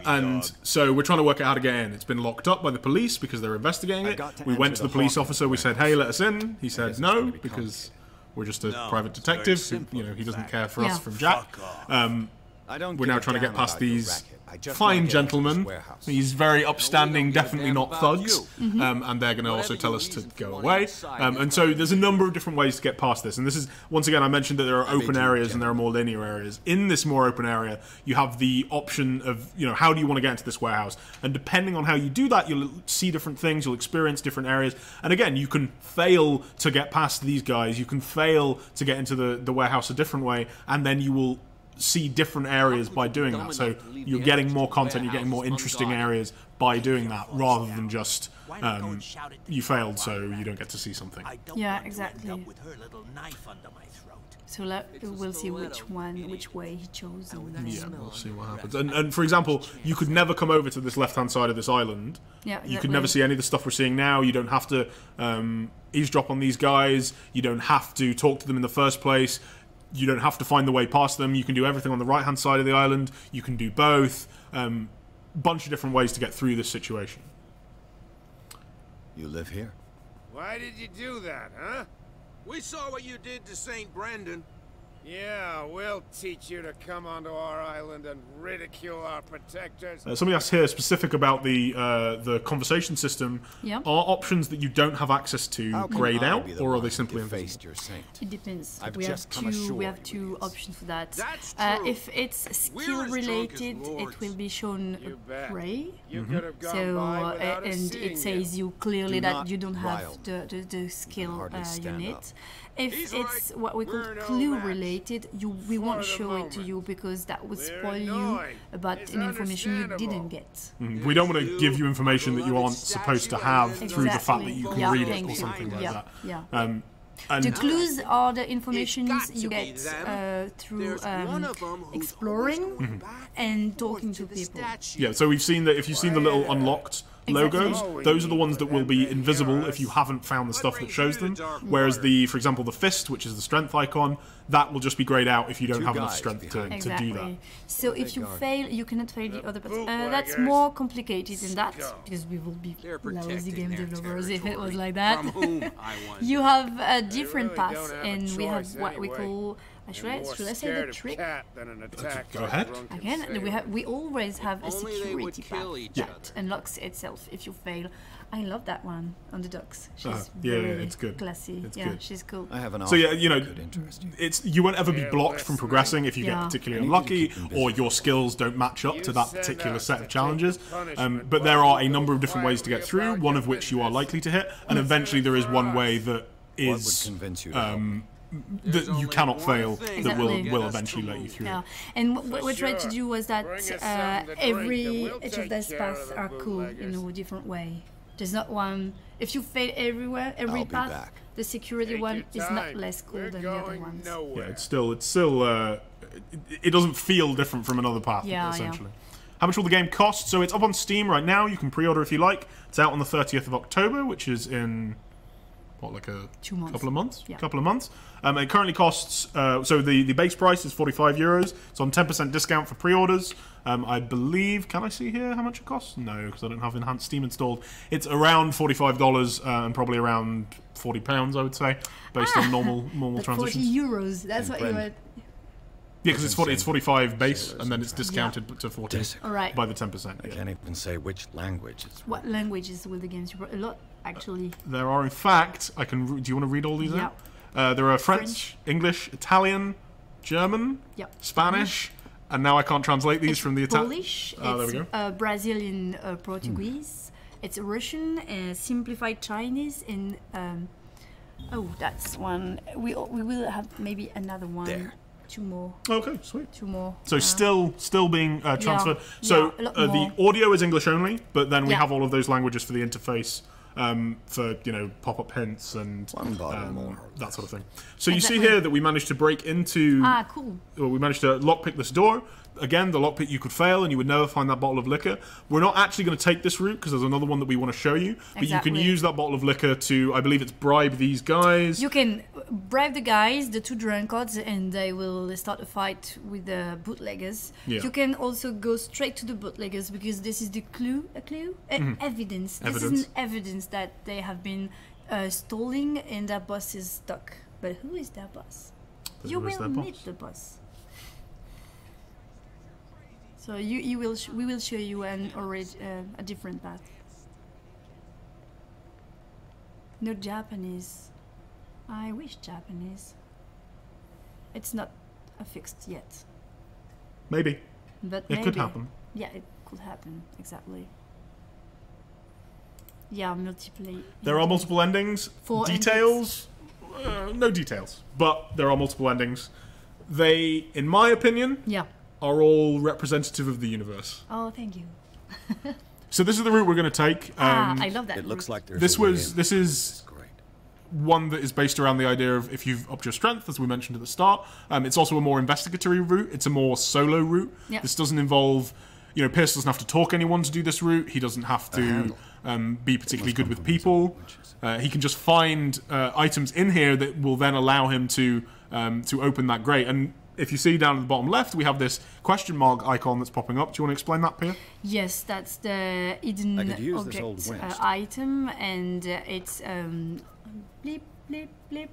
And so we're trying to work out how to get in. It's been locked up by the police because they're investigating it. got to We went enter to the the police Hawkins officer. We said, hey, let us in. He said it's no, gonna be because we're just a private detective who, you know, he doesn't care for us Yeah. from Jack. I don't We're give now a trying to damn get past about your these racket. I just wanna fine get into this gentlemen. warehouse. He's very upstanding, give a definitely damn not about thugs, you. and they're going to also Whatever tell your us to reason for go wanting away. inside, And so there's a number of different ways to get past this. And this is, once again, I mentioned that there are open do, areas and there are more linear areas. In this more open area, you have the option of, you know, how do you want to get into this warehouse? And depending on how you do that, you'll see different things, you'll experience different areas. And again, you can fail to get past these guys, you can fail to get into the warehouse a different way, and then you will see different areas by doing that. So you're getting more content, you're getting more interesting areas by doing that, rather than just you failed, so you don't get to see something. Yeah, exactly. So we'll see which way he chose. And, Yeah, we'll see what happens. And for example, you could never come over to this left-hand side of this island. yeah, You could exactly. never see any of the stuff we're seeing now. You don't have to eavesdrop on these guys. You don't have to talk to them in the first place. You don't have to find the way past them. You can do everything on the right-hand side of the island. You can do both. Bunch of different ways to get through this situation. You live here? Why did you do that, huh? We saw what you did to St. Brendan. Yeah, we'll teach you to come onto our island and ridicule our protectors. Somebody asked here specific about the conversation system. Yeah. Are options that you don't have access to How can grayed I out, be the or are one they who simply invisible? defaced your saint? It depends. I've We have just come two. ashore, We have you two idiots. options for that. That's true. If it's We're skill as drunk as related, lords. it will be shown You bet. gray. You could have gone So by without us and seeing it says you clearly Do that not you don't have rile the skill hardly stand unit. up. If He's it's right. what we call We're no clue match. related, we won't the show it to moment. you because that would We're spoil you annoying. about It's an information you didn't understandable. get. We don't want to give you information that you aren't supposed to have through the fact that you can Yeah, read it thank or you. something like Yeah, that. yeah. And The clues are the information got to you be get them. through There's one of 'em who's exploring always going back and forth talking to to the people. statue. yeah, so we've seen that if you've seen the little unlocked Exactly. logos, those are the ones that will be invisible if you haven't found the stuff that shows them. Whereas for example, the fist, which is the strength icon, that will just be grayed out if you don't Two have enough guys strength to behind. do that. Exactly. So if you guard. fail, you cannot fail the other person. That's bootleggers. more complicated than that Scum. because we will be They're lousy protecting game their developers if it was territory. like that. From whom, I wonder. You have different really paths, don't have a and we have choice what we anyway. call. Should I More say the scared of trick? cat than an attack Go by ahead. drunken Again, sailor. we always have a Only they would security kill path each that other. unlocks itself if you fail. I love that one on the docks. She's Yeah, very it's good. classy. It's yeah, good. she's cool. I have an So yeah, you know, could interest you. you won't ever be Yeah, blocked from listen. progressing if you Yeah. get particularly I need you to unlucky keep them or busy. your skills don't match up to You that send particular us set to of take challenges. the punishment But there while are a you number of go different ways to get quietly through, about one your of which you are business. likely to hit, and eventually there is one way that What would is convince you to help me? that you only cannot one fail thing that will Exactly. will Get us eventually to let you move. through. Yeah, and what we tried to sure. do was that Bring us something to drink and every we'll each take of those care paths of the are cool in bootleggers. a different way. There's not one. If you fail everywhere, every I'll be path, back. the security Take one your is not time. less cool We're than the other going ones. nowhere. Yeah, it's still it doesn't feel different from another path, Yeah, essentially. How much will the game cost? So it's up on Steam right now. You can pre-order if you like. It's out on the 30th of October, which is in what, like a 2 months. couple of months? Yeah. Couple of months. It currently costs, so the base price is €45. It's on 10% discount for pre-orders. I believe, can I see here how much it costs? No, because I don't have Enhanced Steam installed. It's around $45 and probably around £40, I would say, based on normal But transitions. €40, that's what you Brendan. would... Yeah, because it's 45 base, and then it's discounted to 40 All right. by the 10%. I Yeah. can't even say which language it's What languages will the games? A lot, actually. There are, in fact, I can. Do you want to read all these Yeah. out? There are French, English, Italian, German, Yep. Spanish, and now I can't translate these from the Italian. Polish, there we it's go. Brazilian, Portuguese, it's Russian, simplified Chinese, and oh, that's one. We will have maybe another one. There. 2 more. Okay, sweet. 2 more. So still being transferred. Yeah, So a lot the more. audio is English only, but then we Yeah. have all of those languages for the interface. For pop-up hints and One bottle more. that sort of thing. So you see Exactly. here that we managed to break into. Cool. Well, we managed to lockpick this door. Again, the lockpick you could fail and you would never find that bottle of liquor. We're not actually going to take this route because there's another one that we want to show you. But you can Exactly. use that bottle of liquor to, I believe it's bribe these guys. You can bribe the guys, the 2 drunkards, and they will start a fight with the bootleggers. Yeah. You can also go straight to the bootleggers because this is the evidence. This Evidence. is an evidence that they have been stealing and their boss is stuck. But who is their boss? You Who is will their meet boss? the boss. So we will show you a different path. No Japanese. I wish Japanese. It's not fixed yet, Maybe. but It could maybe. happen. Yeah, it could happen, exactly. Yeah, multiple. There are multiple endings. 4 Details? No details. But there are multiple endings. They, in my opinion, Yeah. are all representative of the universe. Oh, thank you. So this is the route we're going to take. I love that. It looks route. like there's This a way was in. this is Great. one that is based around the idea of if you've upped your strength, as we mentioned at the start. It's also a more investigatory route. It's a more solo route. Yeah. This doesn't involve, Pierce doesn't have to talk anyone to do this route. He doesn't have to be particularly good with people. He can just find items in here that will then allow him to open that grate. And if you see down at the bottom left, we have this question mark icon that's popping up. Do you want to explain that, Pierre? Yes, that's the hidden I could use this old object winch. item, and it's bleep bleep bleep.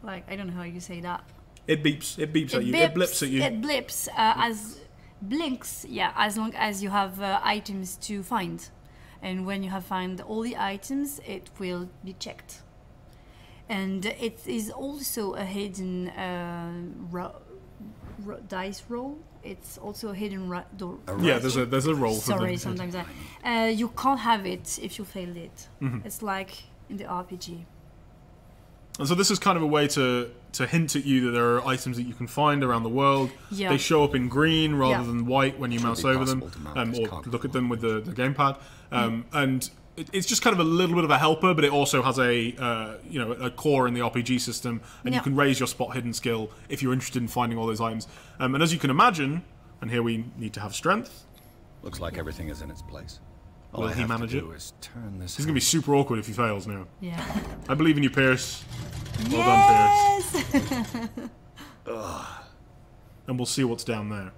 Like I don't know how you say that. It beeps. It beeps at you. It blips at you. It blips as blinks. Yeah, as long as you have items to find, and when you have found all the items, it will be checked. And it is also a hidden dice roll. It's also a hidden door. Yeah, there's a roll for Sorry, them. sometimes you can't have it if you failed it. Mm-hmm. It's like in the RPG. And so this is kind of a way to hint at you that there are items that you can find around the world. Yeah. They show up in green rather Yeah. than white when you mouse over them, possible to mount this or cog look at them with the gamepad. Mm. And it's just kind of a little bit of a helper, but it also has a core in the RPG system, and you Yeah. can raise your spot hidden skill if you're interested in finding all those items. And as you can imagine, and here we need to have strength. Looks like everything is in its place. All Will I he have manage to it? do is turn this. This is going to be super awkward if he fails now. Yeah. I believe in you, Pierce. Well done, Pierce. Yes. And we'll see what's down there.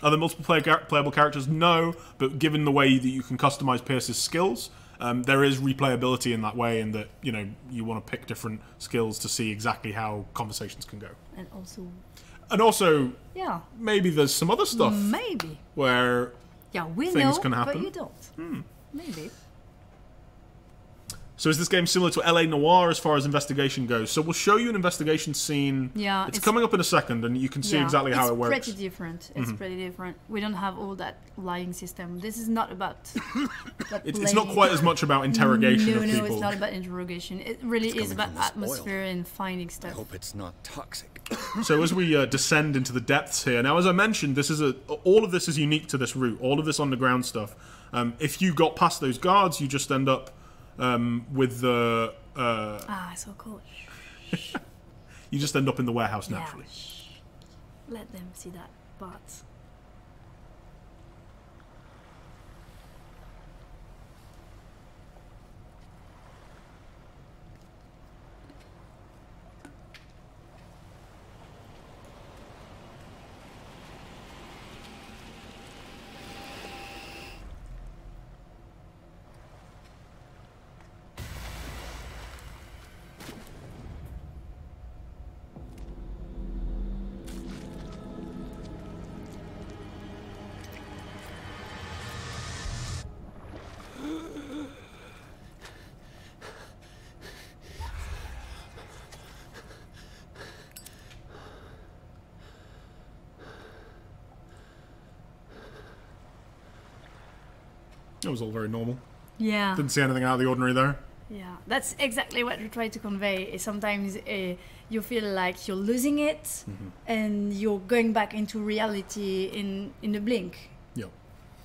Are there multiple playable characters? No, but given the way that you can customize Pierce's skills, there is replayability in that way, in that you want to pick different skills to see exactly how conversations can go. And also, yeah, maybe there's some other stuff maybe where we things know, can happen. but you don't. Maybe. So is this game similar to LA Noire as far as investigation goes? So we'll show you an investigation scene. Yeah, it's coming up in a second, and you can see exactly how it works. It's pretty different. It's pretty different. We don't have all that lying system. This is not about. It's not quite as much about interrogation of people. No, it's not about interrogation. It really is about atmosphere and finding I stuff. hope it's not toxic. So as we descend into the depths here, now as I mentioned, all of this is unique to this route. All of this underground stuff. If you got past those guards, you just end up with the. So cool. You just end up in the warehouse naturally. Yeah. Let them see that part. It was all very normal. Yeah. Didn't see anything out of the ordinary there. Yeah, that's exactly what we try to convey. Sometimes you feel like you're losing it, and you're going back into reality in a blink. Yeah.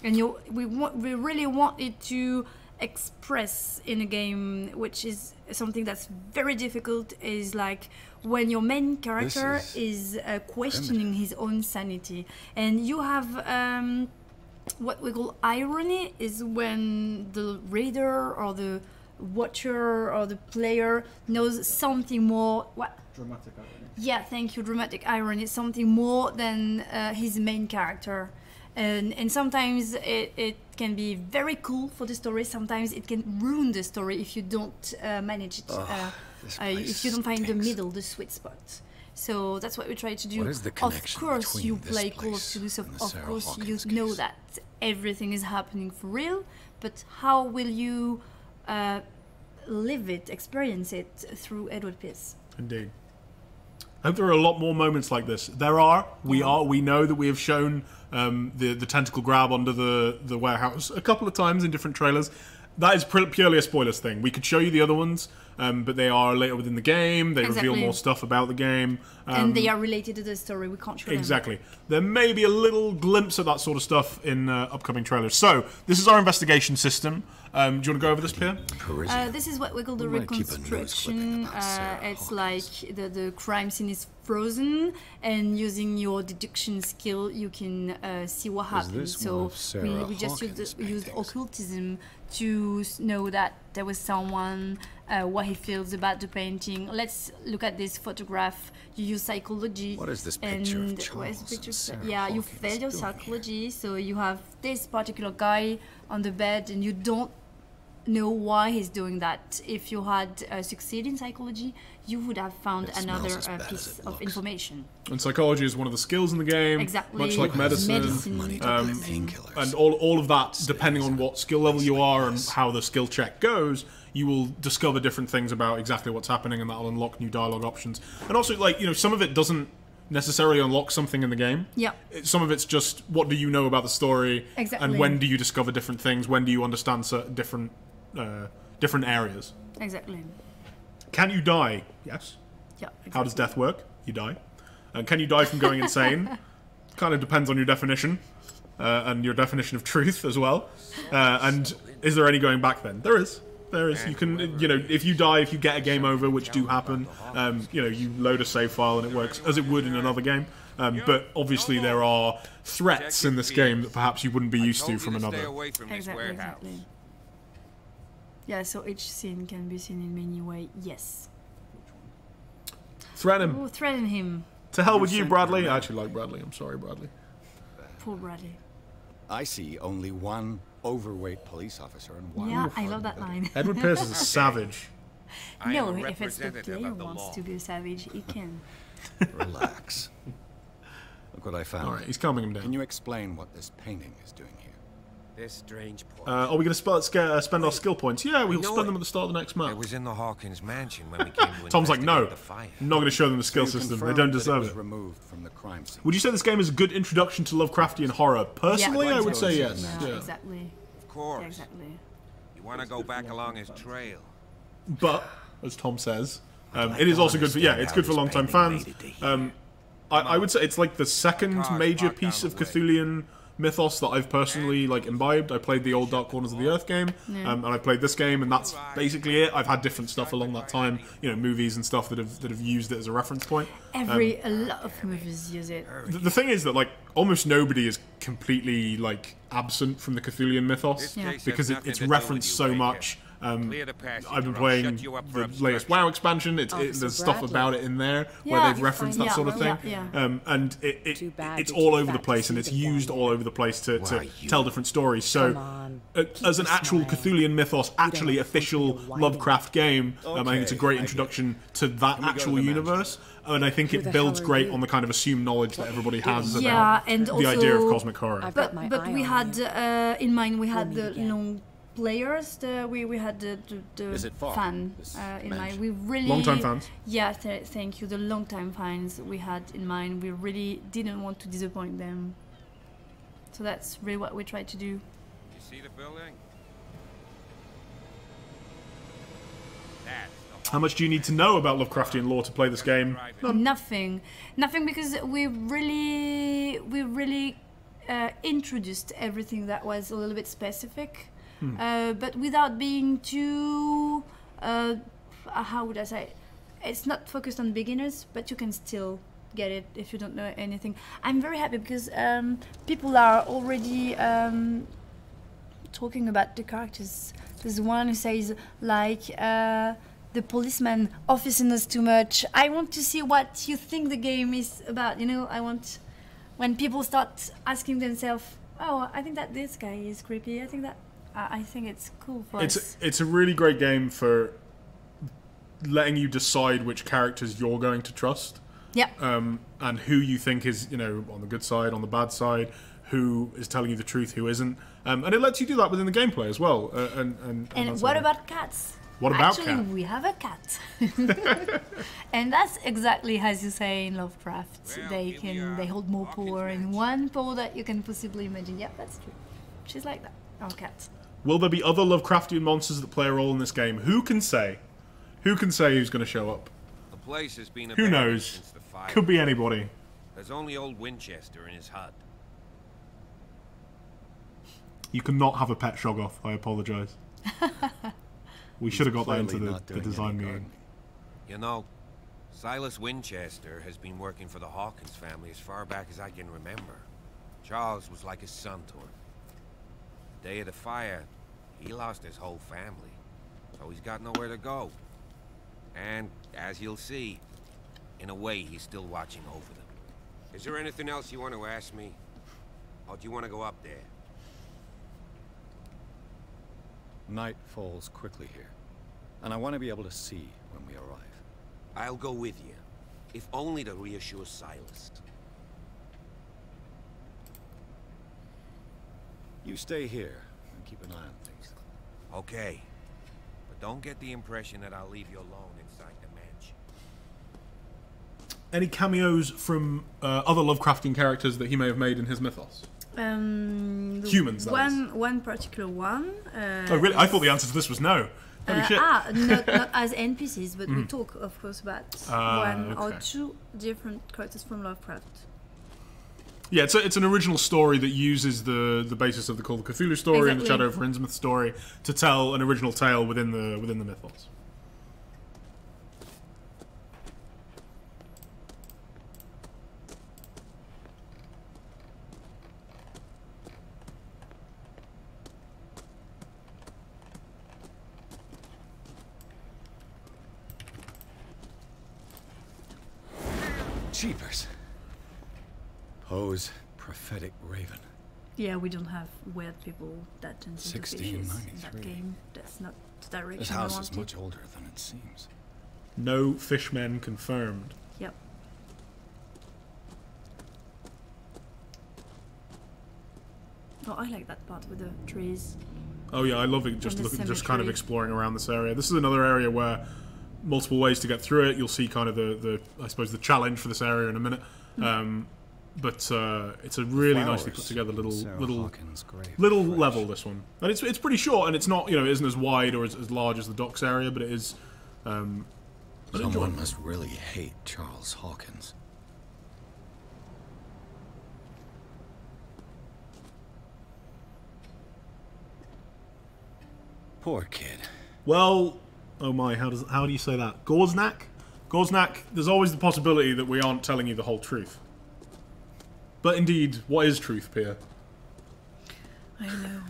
And we really wanted to express in a game, which is something that's very difficult, is like when your main character is questioning his own sanity, and you have what we call irony, is when the reader or the watcher or the player knows something more. What? Dramatic irony. Yeah, thank you. Dramatic irony, something more than his main character. And sometimes it can be very cool for the story. Sometimes it can ruin the story if you don't manage it. If you don't find the middle, the sweet spot. So that's what we try to do. What is the Of connection course, between you this play Call of place Cthulhu, so and the of Sarah course you Hawkins know case? that everything is happening for real. But how will you live it, experience it through Edward Pierce? Indeed. I hope there are a lot more moments like this. There are. We know that we have shown the tentacle grab under the warehouse a couple of times in different trailers. That is purely a spoilers thing. We could show you the other ones, but they are later within the game. They reveal more stuff about the game. And they are related to the story. We can't show them. Exactly. There may be a little glimpse of that sort of stuff in upcoming trailers. So, this is our investigation system. Do you want to go over this, Pierre? This is what we call the We might keep a nose reconstruction. clipping about Sarah It's Hawkins. like the crime scene is frozen, and using your deduction skill, you can see what happened. this one So of Sarah we just Hawkins' used paintings? occultism to know that there was someone, what he feels about the painting. Let's look at this photograph. You use psychology. What is this picture of and Charles where's the and picture? Sarah Yeah, you Hawkins fail your doing psychology, so you have this particular guy on the bed, and you don't know why he's doing that. If you had succeeded in psychology, you would have found It smells another as bad as piece it of looks. information. And psychology is one of the skills in the game. Exactly. Much like medicine. Money to buy painkillers. And all of that, depending on what skill level you are and how the skill check goes, you will discover different things about exactly what's happening, and that'll unlock new dialogue options. And also, like, some of it doesn't necessarily unlock something in the game. Yeah. Some of it's just, what do you know about the story? Exactly. And when do you discover different things? When do you understand certain different areas? Exactly. Can you die? Yes. Yeah. Exactly. How does death work? You die. Can you die from going insane? Kind of depends on your definition, and your definition of truth as well. And is there any going back then? There is. There is. You can, if you die, if you get a game over, which do happen, you load a save file and it works as it would in another game. But obviously there are threats in this game that perhaps you wouldn't be used to from another. Exactly. Yeah, so each scene can be seen in many ways. Yes. Threaten him. Oh, threaten him. To hell with you, Bradley. I actually like Bradley. I'm sorry, Bradley. Poor Bradley. I see only one overweight police officer and one. Yeah, I love that line. Edward Pierce is a savage. No, if it's the player wants to be a savage, he can. Relax. Look what I found. All right, he's calming him Can down. you explain what this painting is doing here? This strange point. Are we going to spend our skill points? Yeah, we'll know spend it. them at the start of the next map. It was in the Hawkins mansion when we came to Tom's like, no, investigate the fire. I'm not going to show them the skill You system. They confirmed don't that deserve was it. removed from the crime scene. Would you say this game is a good introduction to Lovecraftian horror? Personally, I would say yes. Yeah, Yeah. exactly. Of course. Yeah, exactly. You want to go back along his trail. But, as Tom says, it is also good for, it's good for long-time fans. I would say it's like the second major piece of Cthulhian mythos that I've personally imbibed. I played the old Dark Corners of the Earth game, and I played this game, and that's basically it. I've had different stuff along that time, movies and stuff that have used it as a reference point. A lot of movies use it. The thing is that almost nobody is completely absent from the Cthulhian mythos Yeah. because it's referenced so much. I've been playing the latest WoW expansion. There's stuff about it in there where Yeah, they've referenced that sort of thing, and it's all over the place, and it's used all over the place to tell different stories. So, as an actual Cthulhian mythos, actually official Lovecraft game, I think it's a great introduction to that actual universe, and I think it builds great on the kind of assumed knowledge that everybody has about and the idea of also- cosmic horror. But we had in mind the long players. We had the Is it far, fan this in mansion? mind. We really Long-time fans. Yeah, thank you. The long-time fans we had in mind. We really didn't want to disappoint them. So that's really what we tried to do. You see the building? How much do you need to know about Lovecraftian lore to play this game? Nothing, because we really introduced everything that was a little bit specific, but without being too. How would I say? It's not focused on beginners, but you can still get it if you don't know anything. I'm very happy because people are already talking about the characters. There's one who says like. The policeman officing us too much. I want to see what you think the game is about. You know, I want when people start asking themselves, "Oh, I think that this guy is creepy. I think that I think it's cool for us." It's a really great game for letting you decide which characters you're going to trust. Yeah. And who you think is, you know, on the good side, on the bad side, who is telling you the truth, who isn't, and it lets you do that within the gameplay as well. And what about cats? What about Actually, cat? we have a cat, and that's exactly as you say in Lovecraft. Well, They hold more power in one paw that you can possibly imagine. Yeah, that's true. She's like that. Our cat. Will there be other Lovecraftian monsters that play a role in this game? Who can say? Who can say who's going to show up? The place has been Who abandoned knows? since the fire. Could be anybody. There's only old Winchester in his hut. You cannot have a pet Shoggoth. I apologise. We should have got that into Clearly the not doing design any meeting. gardening. You know, Silas Winchester has been working for the Hawkins family as far back as I can remember. Charles was like his son to him. The day of the fire, he lost his whole family, so he's got nowhere to go. And, as you'll see, in a way, he's still watching over them. Is there anything else you want to ask me? Or do you want to go up there? Night falls quickly here, and I want to be able to see when we arrive. I'll go with you, if only to reassure Silas. You stay here and keep an eye on things. Okay, but don't get the impression that I'll leave you alone inside the mansion. Any cameos from other Lovecraftian characters that he may have made in his mythos? Humans, that is. One particular one. Oh, really? I thought the answer to this was no. Holy shit. Not as NPCs, but we talk, of course, about one or okay. two different characters from Lovecraft. Yeah, it's an original story that uses the basis of the Call of Cthulhu story and the Exactly. Shadow over Innsmouth story to tell an original tale within the mythos. Jeepers. Poe's prophetic raven. Yeah, we don't have weird people that turns into fishes in that 1693. game. That's not the This direction we house is wanted. much older than it seems. No fishmen confirmed. Yep. Oh, I like that part with the trees. Oh yeah, I love it. Just And the looking, just kind of cemetery. exploring around this area. This is another area where multiple ways to get through it. You'll see kind of the I suppose the challenge for this area in a minute. But it's a really nicely put together Hawkins' grave little fresh. level, this one, and it's pretty short, and it's not, you know, it isn't as wide or as large as the docks area, but it is. Someone must really hate Charles Hawkins. Poor kid. Well, oh my, how do you say that? Gorznak? Gorznak, there's always the possibility that we aren't telling you the whole truth. But indeed, what is truth, Pia? I know.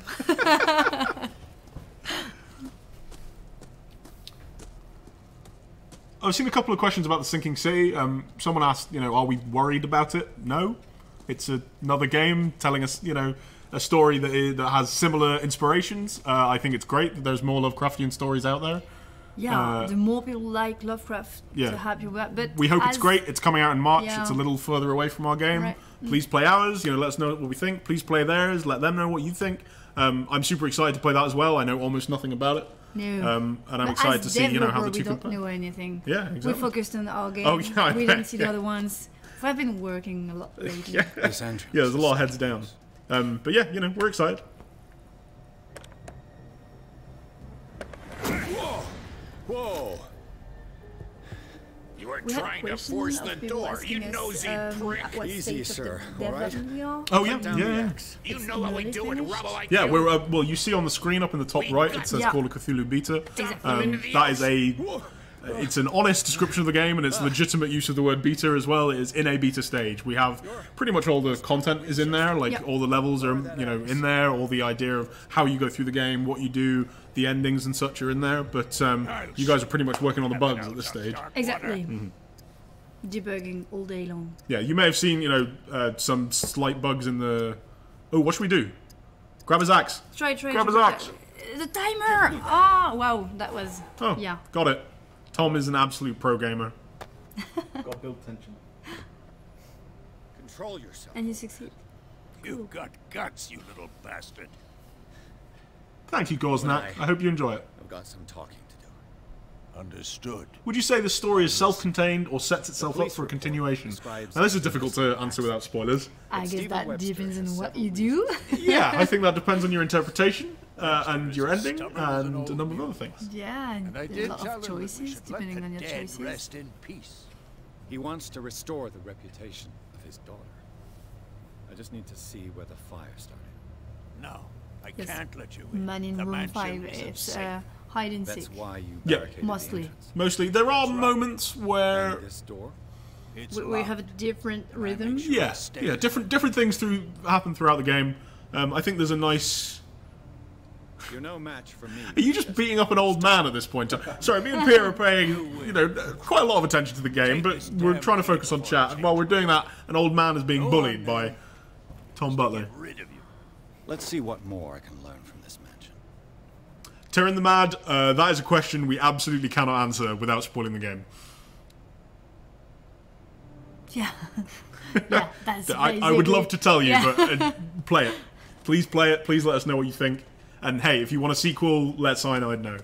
I've seen a couple of questions about the sinking city. Someone asked, you know, are we worried about it? No. It's another game telling us, you know, a story that has similar inspirations. I think it's great that there's more Lovecraftian stories out there. Yeah, the more people like Lovecraft, yeah. the happier we are. But We hope it's great. It's coming out in March. Yeah. It's a little further away from our game. Right. Please play ours. You know, let us know what we think. Please play theirs. Let them know what you think. I'm super excited to play that as well. I know almost nothing about it. No. And I'm But excited as to see, you know, how the developer, two we don't compare. know anything. Yeah, exactly. We focused on our game. Oh, yeah, I we bet, didn't see the other ones. We've been working a lot lately. Yeah. This entrance Yeah, there's a is lot of heads down. But yeah, you know, we're excited. Whoa! You were We had a trying to question force of the people door, asking you us, nosy at prick. what Easy, state sir, of the all right? development we are. Oh yeah, Down the yeah. axe. You It's know what we nearly do with finished. rubble like Yeah, you? we're well. You see on the screen up in the top right, it says Yeah. Call of Cthulhu Beta. Exactly. That is it's an honest description of the game, and it's legitimate use of the word beta as well. It is in a beta stage. We have pretty much all the content is in there, like Yep. all the levels are in there. All the idea of how you go through the game, what you do, the endings and such are in there. But you guys are pretty much working on the bugs at this stage. Exactly. Debugging all day long. Yeah, you may have seen some slight bugs in the. Oh, what should we do? Grab his axe. Try. Grab his axe. The timer! Oh, wow, that was... Oh, Yeah. got it. Tom is an absolute pro gamer. Got to build tension. Control yourself. And you succeed. You got guts, you little bastard. Thank you, Gosnak. I hope you enjoy it. I've got some talking to do. Understood. Would you say the story is self-contained or sets itself up for a continuation? Now, this is difficult to answer without spoilers. I guess Stephen that Webster depends on has what several you do. Yeah, I think that depends on your interpretation and your ending and a number of other things. Yeah, and And I a did lot tell of him that we choices, should let depending the on your dead choices. rest in peace. He wants to restore the reputation of his daughter. I just need to see where the fire started. No, I Yes. can't let you in. Man in The room mansion 5, is it's safe. hide and That's seek. why you Yeah. barricaded Mostly. the entrance. Mostly, there are That's right. moments where, And this door? It's We have a different rhythm. yeah, different things happen throughout the game. I think there's a nice. You're no match for me. Are you just beating up an old man at this point? Sorry, me and Peter are paying, quite a lot of attention to the game, but we're trying to focus on chat. And while we're doing that, an old man is being bullied by Tom Butler. rid of you. Let's see what more I can learn from this mansion. Tyrion the Mad, that is a question we absolutely cannot answer without spoiling the game. Yeah. Yeah, that's I would love to tell you, Yeah. but play it. Please play it. Please let us know what you think. And hey, if you want a sequel, let Cyanide know.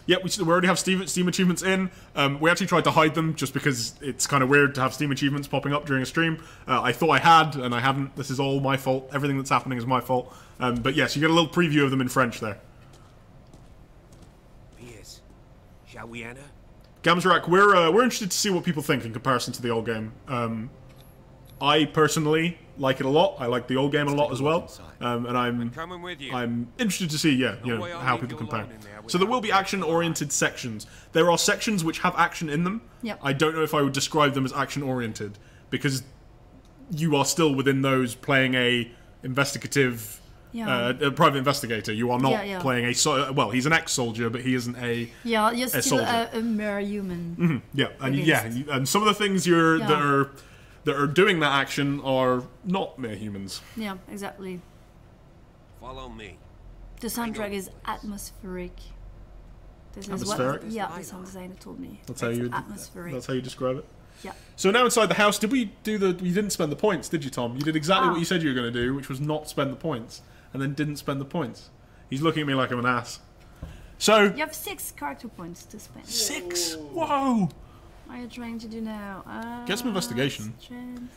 Yeah, we already have Steam achievements in. We actually tried to hide them just because it's kind of weird to have Steam achievements popping up during a stream. I thought I had, and I hadn't. This is all my fault. Everything that's happening is my fault. But yes, you get a little preview of them in French there. Yes. Shall we enter? Gamzrak, we're interested to see what people think in comparison to the old game. I personally like it a lot. I like the old game a lot as well, and I'm Coming with you. interested to see way, I'll how leave people you compare. alone in there So there without will be action-oriented sections. There are sections which have action in them. Yep. I don't know if I would describe them as action-oriented because you are still within those playing a investigative. Yeah. A private investigator. You are not Yeah, yeah. playing well, he's an ex-soldier, but he isn't a Yeah, you're still soldier. a mere human. yeah, and Against. and some of the things that are doing that action are not mere humans. Yeah, exactly. Follow me. The soundtrack is atmospheric. This is Atmospheric? what the sound designer told me. That's how It's you. atmospheric. That's how you describe it. Yeah. So now inside the house, did we do the? You didn't spend the points, did you, Tom? You did exactly Ah. what you said you were going to do, which was not spend the points, and then didn't spend the points. He's looking at me like I'm an ass. So You have 6 character points to spend. 6. Whoa. What are you trying to do now? Get some investigation. Strength.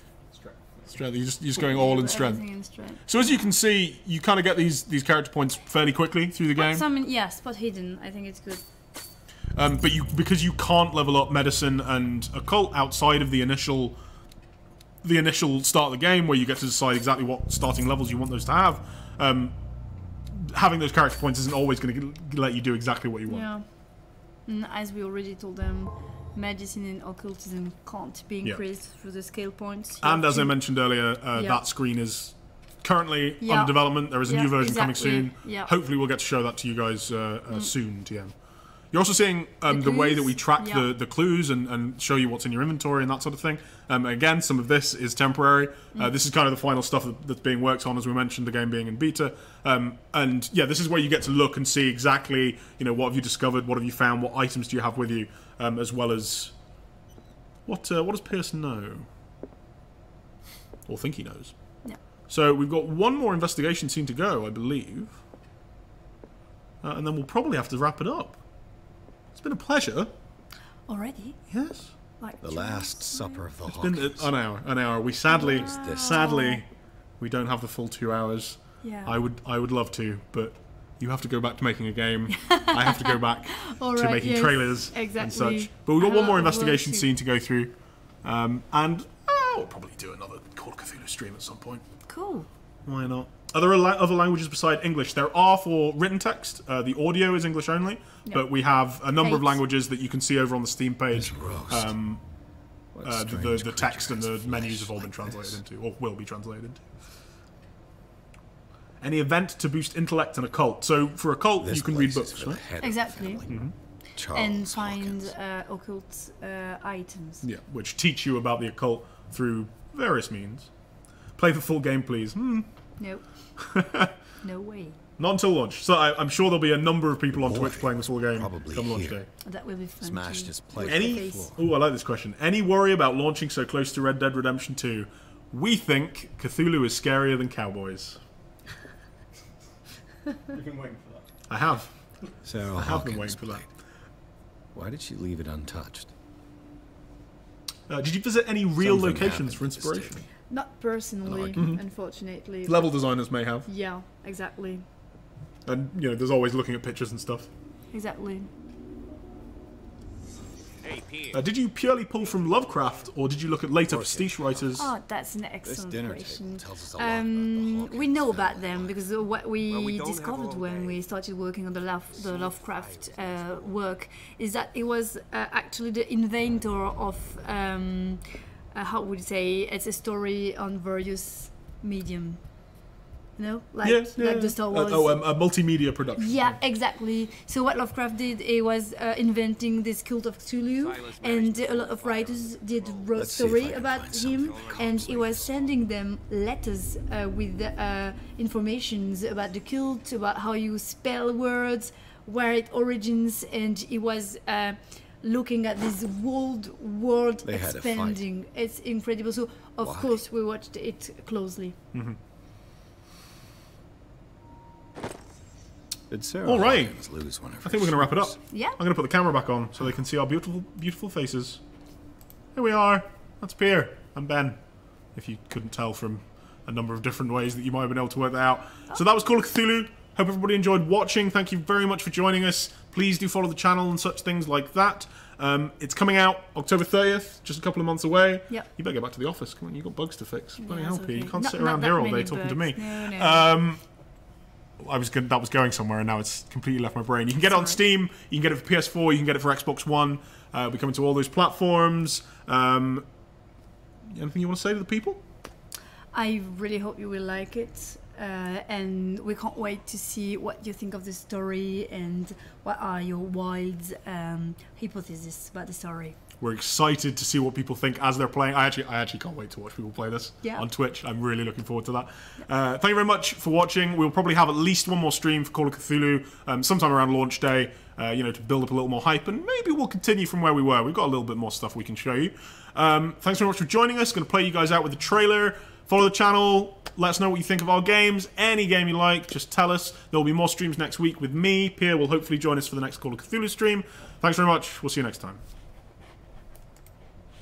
Strength. You're just going all in strength. Everything in strength. So as you can see, you kind of get these character points fairly quickly through the game. Some, yeah, spot hidden. I think it's good. But because you can't level up medicine and occult outside of the initial start of the game, where you get to decide exactly what starting levels you want those to have. Having those character points isn't always going to let you do exactly what you want. Yeah. And as we already told them, medicine and occultism can't be increased through the scale points. You And have as I to- mentioned earlier, that screen is currently Yeah. under development. There is a Yeah, new version coming exactly. soon. Yeah. Hopefully we'll get to show that to you guys soon, TM. You're also seeing the way that clues? we track Yeah. the clues and show you what's in your inventory and that sort of thing. Again, some of this is temporary. This is kind of the final stuff that's being worked on, as we mentioned, the game being in beta. And yeah, this is where you get to look and see exactly, what have you discovered, what have you found, what items do you have with you, as well as what does Pierce know? Or think he knows. Yeah. So we've got one more investigation scene to go, I believe. And then we'll probably have to wrap it up. It's been a pleasure. Already? Yes. Like The Last Supper of the It's been Hawkins. an hour. We sadly We don't have the full 2 hours. Yeah. I would love to, but you have to go back to making a game. I have to go back to making trailers and such. But we've got one more investigation scene to go through. And we'll probably do another Call of Cthulhu stream at some point. Cool. Why not? Are there other languages beside English? There are for written text. The audio is English only, but we have a number of languages that you can see over on the Steam page. The text and the menus have all been translated into, or will be translated into. Any event to boost intellect and occult. So for occult, you can read books, right? Exactly. And find Hawkins. occult items. Yeah, which teach you about the occult through various means. Play the full game, please. No. No way. Not until launch. So I'm sure there'll be a number of people on Twitch playing this full game Probably come launch here. day. That will be fun. Smashed too. his plate. With Any? the face. Oh, I like this question. Any worry about launching so close to Red Dead Redemption 2? We think Cthulhu is scarier than cowboys. You've been waiting for that. I have. Sarah I have been Hawkins' waiting for that. plate. Why did she leave it untouched? Did you visit any real Something locations for happened to this inspiration? table. Not personally, Mm-hmm. unfortunately. Level designers may have. Yeah, exactly. And, there's always looking at pictures and stuff. Exactly. Hey, Pierre. Did you purely pull from Lovecraft, or did you look at later prestige writers? Oh, that's an This excellent dinner question. table tells us a lot about the Hawkins We know about family. them because what we Well, we don't have discovered all when day. we started working on the Lovecraft work is that it was actually the inventor of how would you say, it's a story on various medium. Like the Star Wars. A multimedia production. Yeah, exactly. So what Lovecraft did, he was inventing this cult of Cthulhu, and a lot of writers wrote Let's see if I story can about find him, something and he was sending them letters with informations about the cult, about how you spell words, where it origins, and he was looking at this world They had a fight. expanding. It's incredible. So of Why? course we watched it closely. Did Sarah All right. Hawkins lose one of I her think we're going to wrap it up. shoes? Yeah. I'm going to put the camera back on so they can see our beautiful, beautiful faces. Here we are. That's Pierre. I'm Ben. If you couldn't tell from a number of different ways that you might have been able to work that out. So that was Call of Cthulhu. Hope everybody enjoyed watching. Thank you very much for joining us. Please do follow the channel and such things like that. It's coming out October 30th, just a couple of months away. Yep. You better get back to the office. Come on, you've got bugs to fix. Bloody Yeah, hell, it's Pierre. You okay. can't sit Not around that here all many day talking to me. bugs. No. That was going somewhere, and now it's completely left my brain. You can get it on Steam. You can get it for PS4. You can get it for Xbox One. We come into all those platforms. Anything you want to say to the people? I really hope you will like it, and we can't wait to see what you think of the story and what are your wild hypotheses about the story. We're excited to see what people think as they're playing. I actually can't wait to watch people play this on Twitch. I'm really looking forward to that. Thank you very much for watching. We'll probably have at least one more stream for Call of Cthulhu sometime around launch day, to build up a little more hype, and maybe we'll continue from where we were. We've got a little bit more stuff we can show you. Thanks very much for joining us. Going to play you guys out with the trailer. Follow the channel. Let us know what you think of our games. Any game you like, just tell us. There will be more streams next week with me. Pierre will hopefully join us for the next Call of Cthulhu stream. Thanks very much. We'll see you next time.